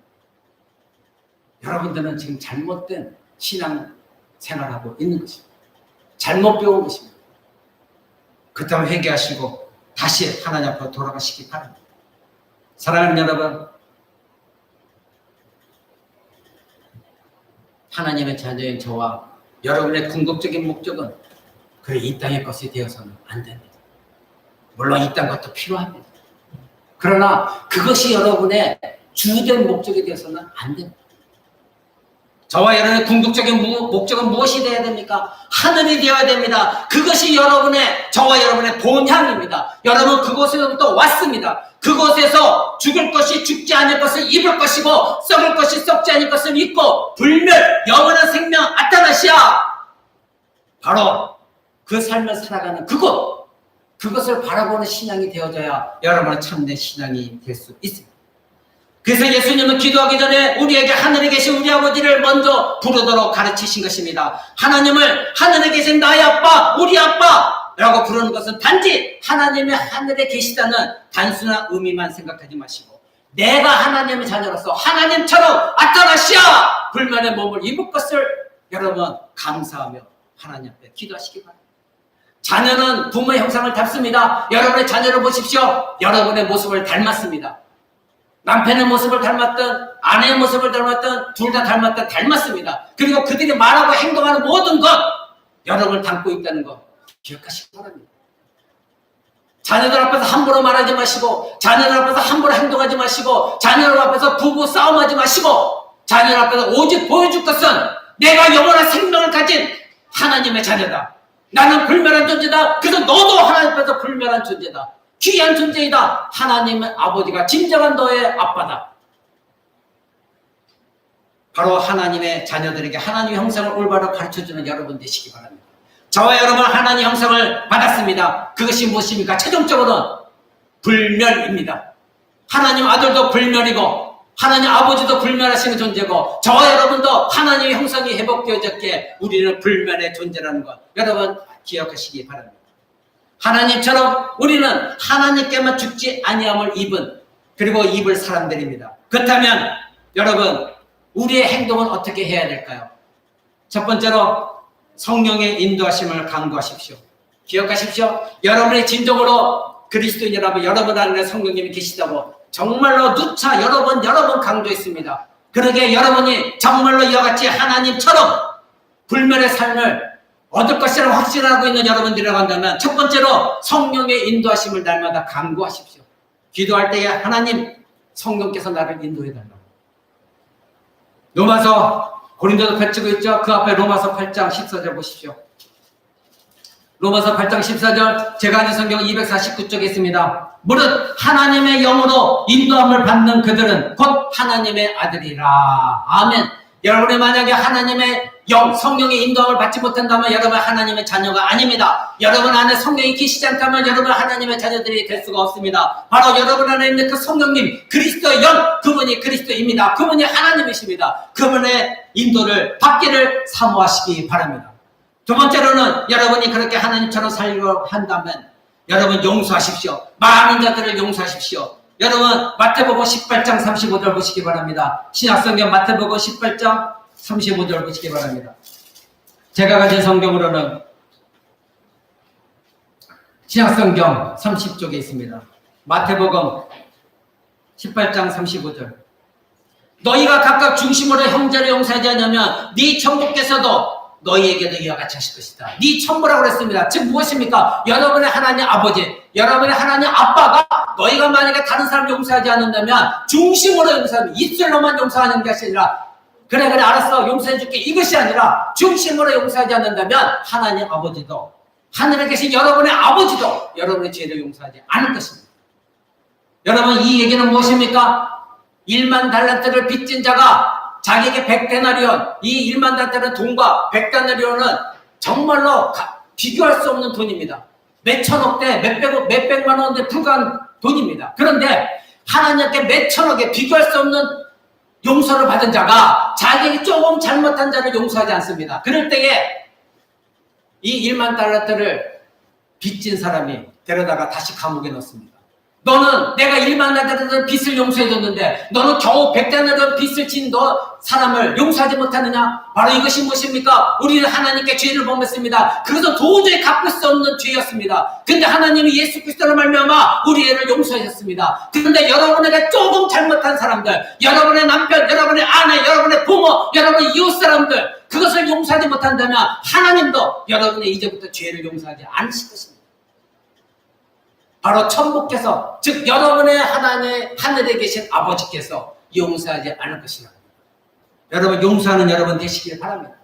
여러분들은 지금 잘못된 신앙 생활하고 있는 것입니다. 잘못 배운 것입니다. 그렇다면 회개하시고 다시 하나님 앞으로 돌아가시기 바랍니다. 사랑하는 여러분, 하나님의 자녀인 저와 여러분의 궁극적인 목적은 그 이 땅의 것이 되어서는 안 됩니다. 물론 이 땅 것도 필요합니다. 그러나 그것이 여러분의 주된 목적이 되어서는 안 됩니다. 저와 여러분의 궁극적인 목적은 무엇이 되어야 됩니까? 하늘이 되어야 됩니다. 그것이 저와 여러분의 본향입니다. 여러분 그곳에서부터 왔습니다. 그곳에서 죽을 것이 죽지 않을 것을 입을 것이고 썩을 것이 썩지 않을 것을 입고 불멸, 영원한 생명, 아타나시아, 바로 그 삶을 살아가는 그것을 바라보는 신앙이 되어져야 여러분의 참된 신앙이 될 수 있습니다. 그래서 예수님은 기도하기 전에 우리에게 하늘에 계신 우리 아버지를 먼저 부르도록 가르치신 것입니다. 하나님을 하늘에 계신 나의 아빠, 우리 아빠 라고 부르는 것은 단지 하나님이 하늘에 계시다는 단순한 의미만 생각하지 마시고 내가 하나님의 자녀로서 하나님처럼 아타나시아 불멸의 몸을 입을 것을 여러분 감사하며 하나님 앞에 기도하시기 바랍니다. 자녀는 부모의 형상을 닮습니다. 여러분의 자녀를 보십시오. 여러분의 모습을 닮았습니다. 남편의 모습을 닮았든 아내의 모습을 닮았든 둘 다 닮았습니다. 그리고 그들이 말하고 행동하는 모든 것 여러분을 닮고 있다는 것 기억하시기 바랍니다. 자녀들 앞에서 함부로 말하지 마시고 자녀들 앞에서 함부로 행동하지 마시고 자녀들 앞에서 부부 싸움하지 마시고 자녀들 앞에서 오직 보여줄 것은 내가 영원한 생명을 가진 하나님의 자녀다. 나는 불멸한 존재다. 그래서 너도 하나님 앞에서 불멸한 존재다. 귀한 존재이다. 하나님의 아버지가 진정한 너의 아빠다. 바로 하나님의 자녀들에게 하나님의 형상을 올바로 가르쳐주는 여러분 되시기 바랍니다. 저와 여러분 하나님의 형상을 받았습니다. 그것이 무엇입니까? 최종적으로는 불멸입니다. 하나님 아들도 불멸이고 하나님 아버지도 불멸하시는 존재고 저와 여러분도 하나님의 형상이 회복되어졌기에 우리는 불멸의 존재라는 것 여러분 기억하시기 바랍니다. 하나님처럼 우리는 하나님께만 죽지 아니함을 입은 그리고 입을 사람들입니다. 그렇다면 여러분 우리의 행동은 어떻게 해야 될까요? 첫 번째로 성령의 인도하심을 간구하십시오. 기억하십시오. 여러분의 진정으로 그리스도인이라면 여러분 안에 성령님이 계시다고 정말로 누차 여러 번 강조했습니다. 그러게 여러분이 정말로 이와 같이 하나님처럼 불멸의 삶을 얻을 것이라고 확신하고 있는 여러분들이라고 한다면 첫 번째로 성령의 인도하심을 날마다 간구하십시오. 기도할 때에 하나님 성령께서 나를 인도해달라고. 로마서 고린도도 펼치고 있죠. 그 앞에 로마서 8장 14절 보십시오. 로마서 8장 14절 제가 아는 성경 249쪽에 있습니다. 무릇 하나님의 영으로 인도함을 받는 그들은 곧 하나님의 아들이라. 아멘. 여러분이 만약에 하나님의 영, 성령의 인도함을 받지 못한다면 여러분 하나님의 자녀가 아닙니다. 여러분 안에 성령이 계시지 않다면 여러분 하나님의 자녀들이 될 수가 없습니다. 바로 여러분 안에 있는 그 성령님, 그리스도의 영, 그분이 그리스도입니다. 그분이 하나님이십니다. 그분의 인도를 받기를 사모하시기 바랍니다. 두 번째로는 여러분이 그렇게 하나님처럼 살려고 한다면 여러분 용서하십시오. 많은 자들을 용서하십시오. 여러분 마태복음 18장 35절 보시기 바랍니다. 신약성경 마태복음 18장 35절 보시기 바랍니다. 제가 가진 성경으로는 신약성경 30쪽에 있습니다. 마태복음 18장 35절 너희가 각각 중심으로 형제를 용서하지 않으면 네 천부께서도 너희에게도 이와 같이 하실 것이다. 네 천부라고 그랬습니다. 즉 무엇입니까? 여러분의 하나님 아버지, 여러분의 하나님 아빠가 너희가 만약에 다른 사람 용서하지 않는다면 중심으로 용서하면 입술로만 용서하는 것이 아니라 그래 알았어 용서해줄게 이것이 아니라 중심으로 용서하지 않는다면 하나님 아버지도 하늘에 계신 여러분의 아버지도 여러분의 죄를 용서하지 않을 것입니다. 여러분 이 얘기는 무엇입니까? 1만 달란트를 빚진 자가 자기에게 100데나리온, 이 1만 달란트는 돈과 100데나리온은 정말로 비교할 수 없는 돈입니다. 몇 천억대, 몇백만 원대 불과한 돈입니다. 그런데 하나님께 몇 천억에 비교할 수 없는 용서를 받은 자가 자기에게 조금 잘못한 자를 용서하지 않습니다. 그럴 때에 이 1만 달란트를 빚진 사람이 데려다가 다시 감옥에 넣습니다. 너는 내가 1만 달란트 빚을 용서해줬는데 너는 겨우 100데나리온 빚을 진 너 사람을 용서하지 못하느냐? 바로 이것이 무엇입니까? 우리는 하나님께 죄를 범했습니다. 그것은 도저히 갚을 수 없는 죄였습니다. 근데 하나님이 예수 그리스도로 말미암아 우리 애를 용서하셨습니다. 그런데 여러분에게 조금 잘못한 사람들, 여러분의 남편, 여러분의 아내, 여러분의 부모, 여러분의 이웃 사람들 그것을 용서하지 못한다면 하나님도 여러분의 이제부터 죄를 용서하지 않으실 것입니다. 바로 천부께서 즉 여러분의 하늘에 계신 아버지께서 용서하지 않을 것이라. 여러분 용서하는 여러분 되시길 바랍니다.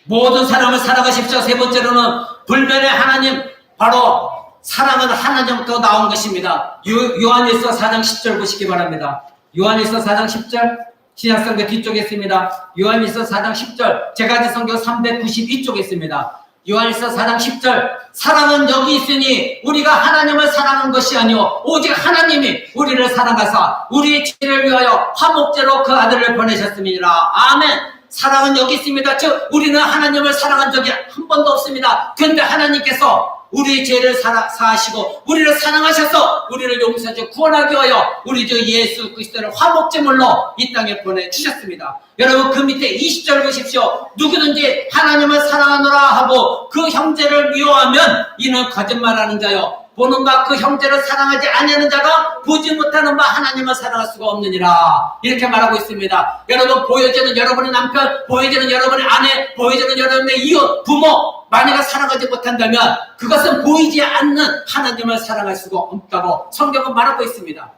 모든 사람을 사랑하십시오. 세 번째로는 불멸의 하나님 바로 사랑은 하나님부터 나온 것입니다. 요한일서 4장 10절 보시기 바랍니다. 요한일서 4장 10절 신약성경 뒤쪽에 있습니다. 요한일서 4장 10절 제가 가진 성경 392쪽에 있습니다. 요한일서 4장 10절 사랑은 여기 있으니 우리가 하나님을 사랑한 것이 아니오 오직 하나님이 우리를 사랑하사 우리의 죄를 위하여 화목제로 그 아들을 보내셨음이니라. 아멘. 사랑은 여기 있습니다. 즉 우리는 하나님을 사랑한 적이 한 번도 없습니다. 그런데 하나님께서 우리의 죄를 사하시고 우리를 사랑하셔서 우리를 용서하시고 구원하기 위하여 우리 주 예수 그리스도를 화목제물로 이 땅에 보내주셨습니다. 여러분 그 밑에 20절 보십시오. 누구든지 하나님을 사랑하노라 하고 그 형제를 미워하면 이는 거짓말하는 자요 보는 바 그 형제를 사랑하지 아니하는 자가 보지 못하는 바 하나님을 사랑할 수가 없느니라. 이렇게 말하고 있습니다. 여러분 보여지는 여러분의 남편, 보여지는 여러분의 아내, 보여지는 여러분의 이웃, 부모 만약에 사랑하지 못한다면 그것은 보이지 않는 하나님을 사랑할 수가 없다고 성경은 말하고 있습니다.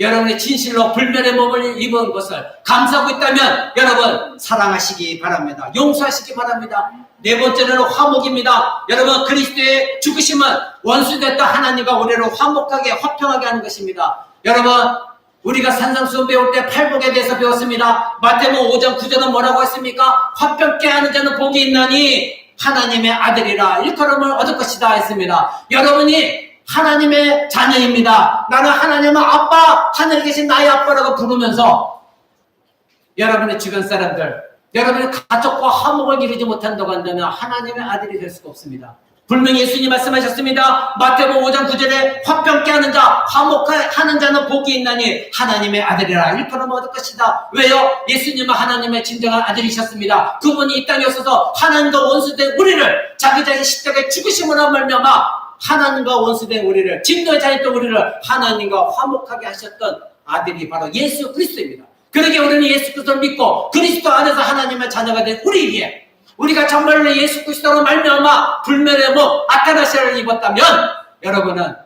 여러분의 진실로 불멸의 몸을 입은 것을 감사하고 있다면 여러분 사랑하시기 바랍니다. 용서하시기 바랍니다. 네 번째는 화목입니다. 여러분 그리스도의 죽으심은 원수됐던 하나님과 우리를 화목하게 화평하게 하는 것입니다. 여러분 우리가 산상수훈 배울 때 팔복에 대해서 배웠습니다. 마태복음 5장 9절은 뭐라고 했습니까? 화평케 하는 자는 복이 있나니 하나님의 아들이라 일컬음을 얻을 것이다 했습니다. 여러분이 하나님의 자녀입니다. 나는 하나님의 아빠, 하늘에 계신 나의 아빠라고 부르면서 여러분의 주변 사람들, 여러분의 가족과 화목을 이루지 못한다고 한다면 하나님의 아들이 될 수가 없습니다. 분명히 예수님이 말씀하셨습니다. 마태복음 5장 9절에 화평케 하는 자, 화목하는 자는 복이 있나니 하나님의 아들이라 일컬음 얻을 것이다. 왜요? 예수님은 하나님의 진정한 아들이셨습니다. 그분이 이 땅에 오셔서 하나님과 원수된 우리를 자기 자신 십자가에 죽으심으로 말미암아 하나님과 원수된 우리를, 진노에 자였던 우리를 하나님과 화목하게 하셨던 아들이 바로 예수 그리스도입니다. 그러기에 우리는 예수 그리스도를 믿고 그리스도 안에서 하나님의 자녀가 된 우리에게, 우리가 정말로 예수 그리스도로 말미암아 불멸의 몸 아타나시아를 입었다면 여러분은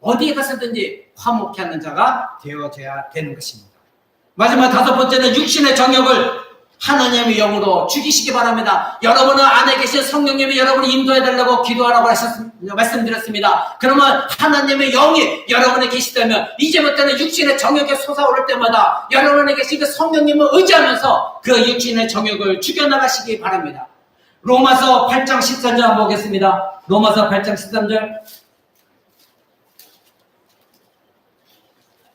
어디에 가서든지 화목케 하는 자가 되어져야 되는 것입니다. 마지막 다섯 번째는 육신의 정욕을 하나님의 영으로 죽이시기 바랍니다. 여러분은 안에 계신 성령님이 여러분을 인도해달라고 기도하라고 말씀드렸습니다. 그러면 하나님의 영이 여러분에 계시다면 이제부터는 육신의 정욕에 솟아오를 때마다 여러분에 계신 그 성령님을 의지하면서 그 육신의 정욕을 죽여나가시기 바랍니다. 로마서 8장 13절 한번 보겠습니다. 로마서 8장 13절.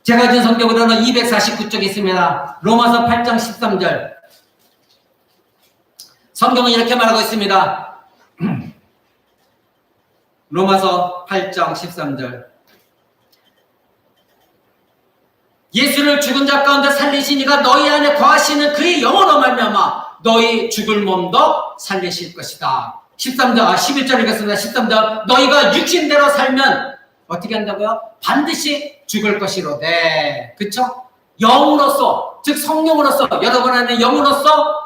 제가 준 성경으로는 249쪽에 있습니다. 로마서 8장 13절. 성경은 이렇게 말하고 있습니다. 로마서 8장 13절. 예수를 죽은 자 가운데 살리시니가 너희 안에 거하시는 그의 영으로 말미암아 너희 죽을 몸도 살리실 것이다. 11절 읽겠습니다. 13절. 너희가 육신대로 살면 어떻게 한다고요? 반드시 죽을 것이로되. 그쵸? 영으로서, 즉 성령으로서, 여러분 안에 영으로서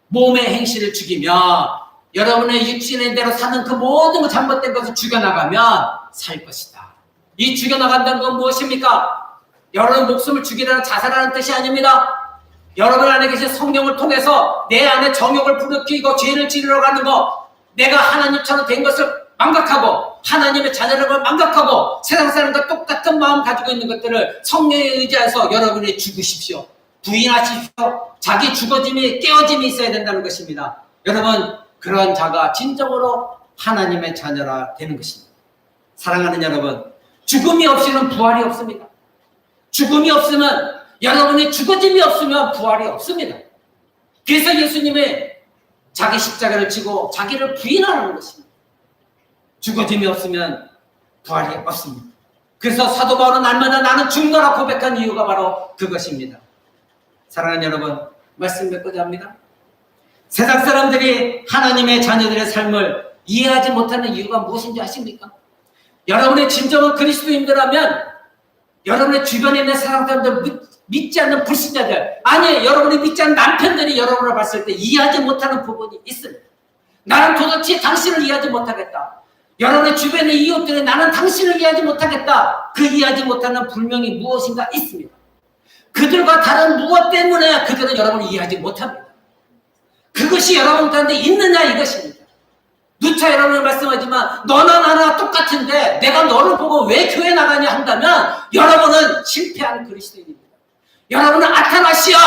몸의 행실을 죽이며 여러분의 육신의 대로 사는 그 모든 잘못된 것을 죽여나가면 살 것이다. 이 죽여나간다는 건 무엇입니까? 여러분 목숨을 죽이라는 자살하는 뜻이 아닙니다. 여러분 안에 계신 성령을 통해서 내 안에 정욕을 불러끼고 죄를 지르러 가는 것, 내가 하나님처럼 된 것을 망각하고 하나님의 자녀를 망각하고 세상 사람과 똑같은 마음 가지고 있는 것들을 성령에 의지해서 여러분이 죽으십시오. 부인하십시오. 자기 죽어짐이 깨어짐이 있어야 된다는 것입니다. 여러분, 그런 자가 진정으로 하나님의 자녀라 되는 것입니다. 사랑하는 여러분, 죽음이 없이는 부활이 없습니다. 죽음이 없으면, 여러분이 죽어짐이 없으면 부활이 없습니다. 그래서 예수님이 자기 십자가를 지고 자기를 부인하는 것입니다. 죽어짐이 없으면 부활이 없습니다. 그래서 사도 바울은 날마다 나는 죽노라 고백한 이유가 바로 그것입니다. 사랑하는 여러분, 말씀 맺고자 합니다. 세상 사람들이 하나님의 자녀들의 삶을 이해하지 못하는 이유가 무엇인지 아십니까? 여러분의 진정한 그리스도인들라면 여러분의 주변에 있는 세상 사람들, 믿지 않는 불신자들, 아니 여러분이 믿지 않는 남편들이 여러분을 봤을 때 이해하지 못하는 부분이 있습니다. 나는 도대체 당신을 이해하지 못하겠다. 여러분의 주변의 이웃들이 나는 당신을 이해하지 못하겠다. 그 이해하지 못하는 분명히 무엇인가 있습니다. 그들과 다른 무엇 때문에 그들은 여러분을 이해하지 못합니다. 그것이 여러분 가운데 있느냐 이것입니다. 누차 여러분을 말씀하지만 너나 나나 똑같은데 내가 너를 보고 왜 교회 나가냐 한다면 여러분은 실패한 그리스도인입니다. 여러분은 아타나시아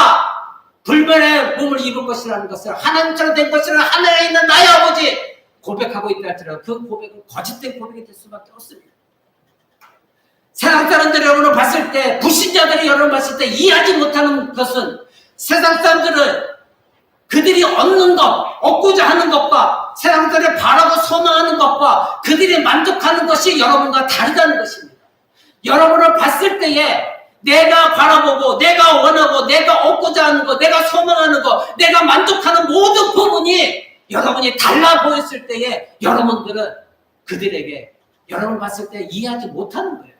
불멸의 몸을 입을 것이라는 것을 하나님처럼 된 것을 하늘에 있는 나의 아버지 고백하고 있다 할지라도 그 고백은 거짓된 고백이 될 수밖에 없습니다. 세상 사람들이 여러분을 봤을 때, 불신자들이 여러분을 봤을 때 이해하지 못하는 것은 세상 사람들은 그들이 얻는 것, 얻고자 하는 것과 세상 사람들이 바라고 소망하는 것과 그들이 만족하는 것이 여러분과 다르다는 것입니다. 여러분을 봤을 때에 내가 바라보고 내가 원하고 내가 얻고자 하는 것, 내가 소망하는 것, 내가 만족하는 모든 부분이 여러분이 달라 보였을 때에 여러분들은 그들에게 여러분을 봤을 때 이해하지 못하는 거예요.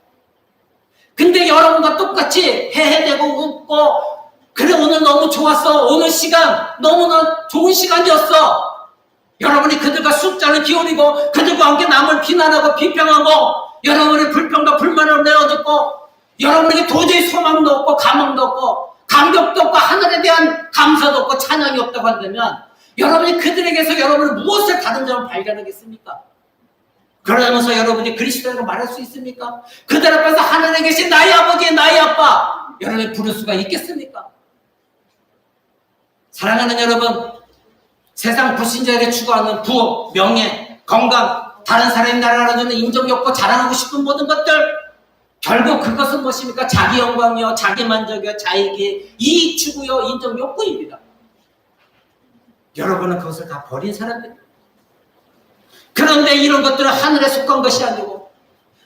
근데 여러분과 똑같이 헤헤대고 웃고 그래 오늘 너무 좋았어. 오늘 시간 너무나 좋은 시간이었어. 여러분이 그들과 숫자를 기울이고 그들과 함께 남을 비난하고 비평하고 여러분의 불평과 불만을 내어듣고 여러분에게 도저히 소망도 없고 가망도 없고 감격도 없고 하늘에 대한 감사도 없고 찬양이 없다고 한다면 여러분이 그들에게서 여러분은 무엇을 다른 점을 발견하겠습니까? 그러면서 여러분이 그리스도라고 말할 수 있습니까? 그들 앞에서 하늘에 계신 나의 아버지, 나의 아빠 여러분이 부를 수가 있겠습니까? 사랑하는 여러분, 세상 불신자에게 추구하는 부업, 명예, 건강, 다른 사람이 나를 알아주는 인정욕구, 자랑하고 싶은 모든 것들 결국 그것은 무엇입니까? 자기 영광이요, 자기 만족이요, 자익이 이익 추구요, 인정욕구입니다. 여러분은 그것을 다 버린 사람들입니다. 그런데 이런 것들은 하늘에 속한 것이 아니고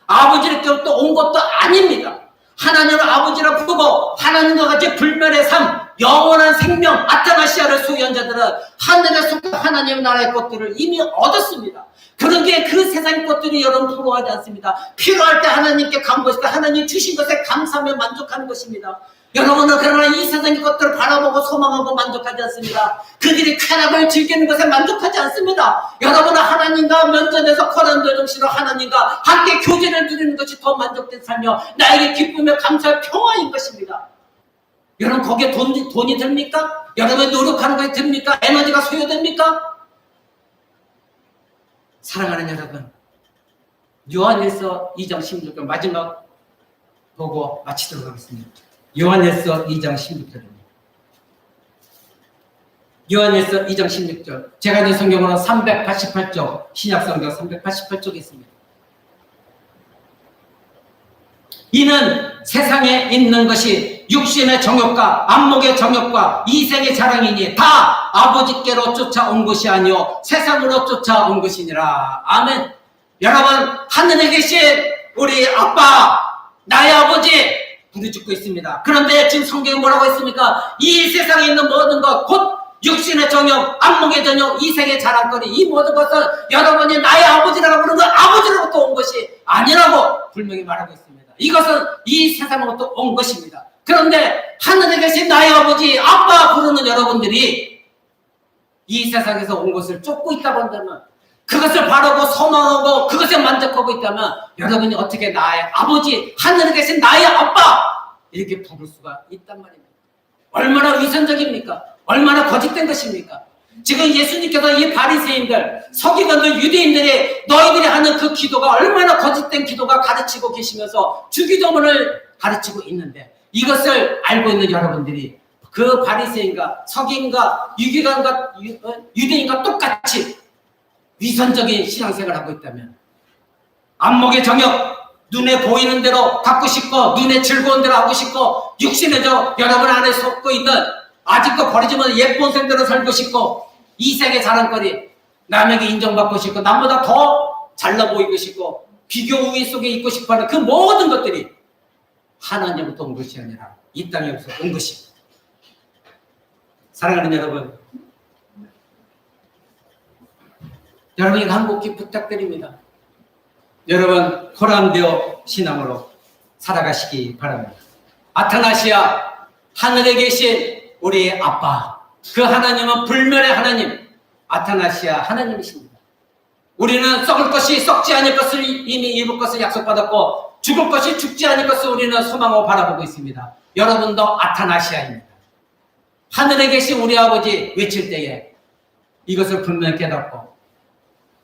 아버지로부터 온 것도 아닙니다. 하나님을 아버지라 부르고 하나님과 같이 불멸의 삶, 영원한 생명, 아타나시아를 소유한 자들은 하늘에 속한 하나님의 나라의 것들을 이미 얻었습니다. 그러기에 그 세상 것들이 여러분 부러워하지 않습니다. 필요할 때 하나님께 간구할 때 하나님 주신 것에 감사하며 만족하는 것입니다. 여러분은 그러나 이 세상의 것들을 바라보고 소망하고 만족하지 않습니다. 그들이 쾌락을 즐기는 것에 만족하지 않습니다. 여러분은 하나님과 면전에서 거란도 정신으로 하나님과 함께 교제를 누리는 것이 더 만족된 삶이요 나에게 기쁨며 감사와 평화인 것입니다. 여러분 거기에 돈이 듭니까? 여러분 노력하는 것이 듭니까? 에너지가 소요됩니까? 사랑하는 여러분, 요한일서 2장 16절 마지막 보고 마치도록 하겠습니다. 요한일서 2장 16절입니다. 요한일서 2장 16절. 제가 있는 성경으로는 388쪽, 신약성경 388쪽에 있습니다. 이는 세상에 있는 것이 육신의 정욕과 안목의 정욕과 이생의 자랑이니 다 아버지께로 쫓아온 것이 아니요 세상으로 쫓아온 것이니라. 아멘. 여러분, 하늘에 계신 우리 아빠, 나의 아버지 부르짖고 있습니다. 그런데 지금 성경에 뭐라고 했습니까? 이 세상에 있는 모든 것, 곧 육신의 정욕, 안목의 정욕, 이생의 자랑거리, 이 모든 것은 여러분이 나의 아버지라고 부르는 건 아버지로부터 온 것이 아니라고 분명히 말하고 있습니다. 이것은 이 세상으로부터 온 것입니다. 그런데 하늘에 계신 나의 아버지, 아빠 부르는 여러분들이 이 세상에서 온 것을 쫓고 있다고 한다면, 그것을 바라고 소망하고 그것에 만족하고 있다면 여러분이 어떻게 나의 아버지, 하늘에 계신 나의 아빠 이렇게 부를 수가 있단 말입니다. 얼마나 위선적입니까? 얼마나 거짓된 것입니까? 지금 예수님께서 이 바리새인들, 서기관들, 유대인들이 너희들이 하는 그 기도가 얼마나 거짓된 기도가 가르치고 계시면서 주기도문을 가르치고 있는데, 이것을 알고 있는 여러분들이 그 바리새인과 서기관과 유기관과 유대인과 똑같이 위선적인 신앙생활을 하고 있다면, 안목의 정욕, 눈에 보이는 대로 갖고 싶고 눈에 즐거운 대로 하고 싶고 육신의 여러분 안에 속고 있는 아직도 버리지 못한 예쁜 생대로 살고 싶고 이생의 자랑거리, 남에게 인정받고 싶고 남보다 더 잘나 보이고 싶고 비교 우위 속에 있고 싶어하는 그 모든 것들이 하나님으로부터 온 것이 아니라 이 땅에서 온 것입니다. 사랑하는 여러분, 여러분에게 한곡 부탁드립니다. 여러분 호람되어 신앙으로 살아가시기 바랍니다. 아타나시아, 하늘에 계신 우리 아빠, 그 하나님은 불멸의 하나님, 아타나시아 하나님이십니다. 우리는 썩을 것이 썩지 않을 것을 이미 입을 것을 약속받았고 죽을 것이 죽지 않을 것을 우리는 소망하고 바라보고 있습니다. 여러분도 아타나시아입니다. 하늘에 계신 우리 아버지 외칠 때에 이것을 분명히 깨닫고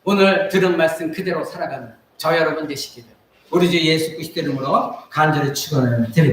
오늘 들은 말씀 그대로 살아가는 저 여러분 되시기를 우리 주 예수 그리스도 이름으로 간절히 축원을 드립니다.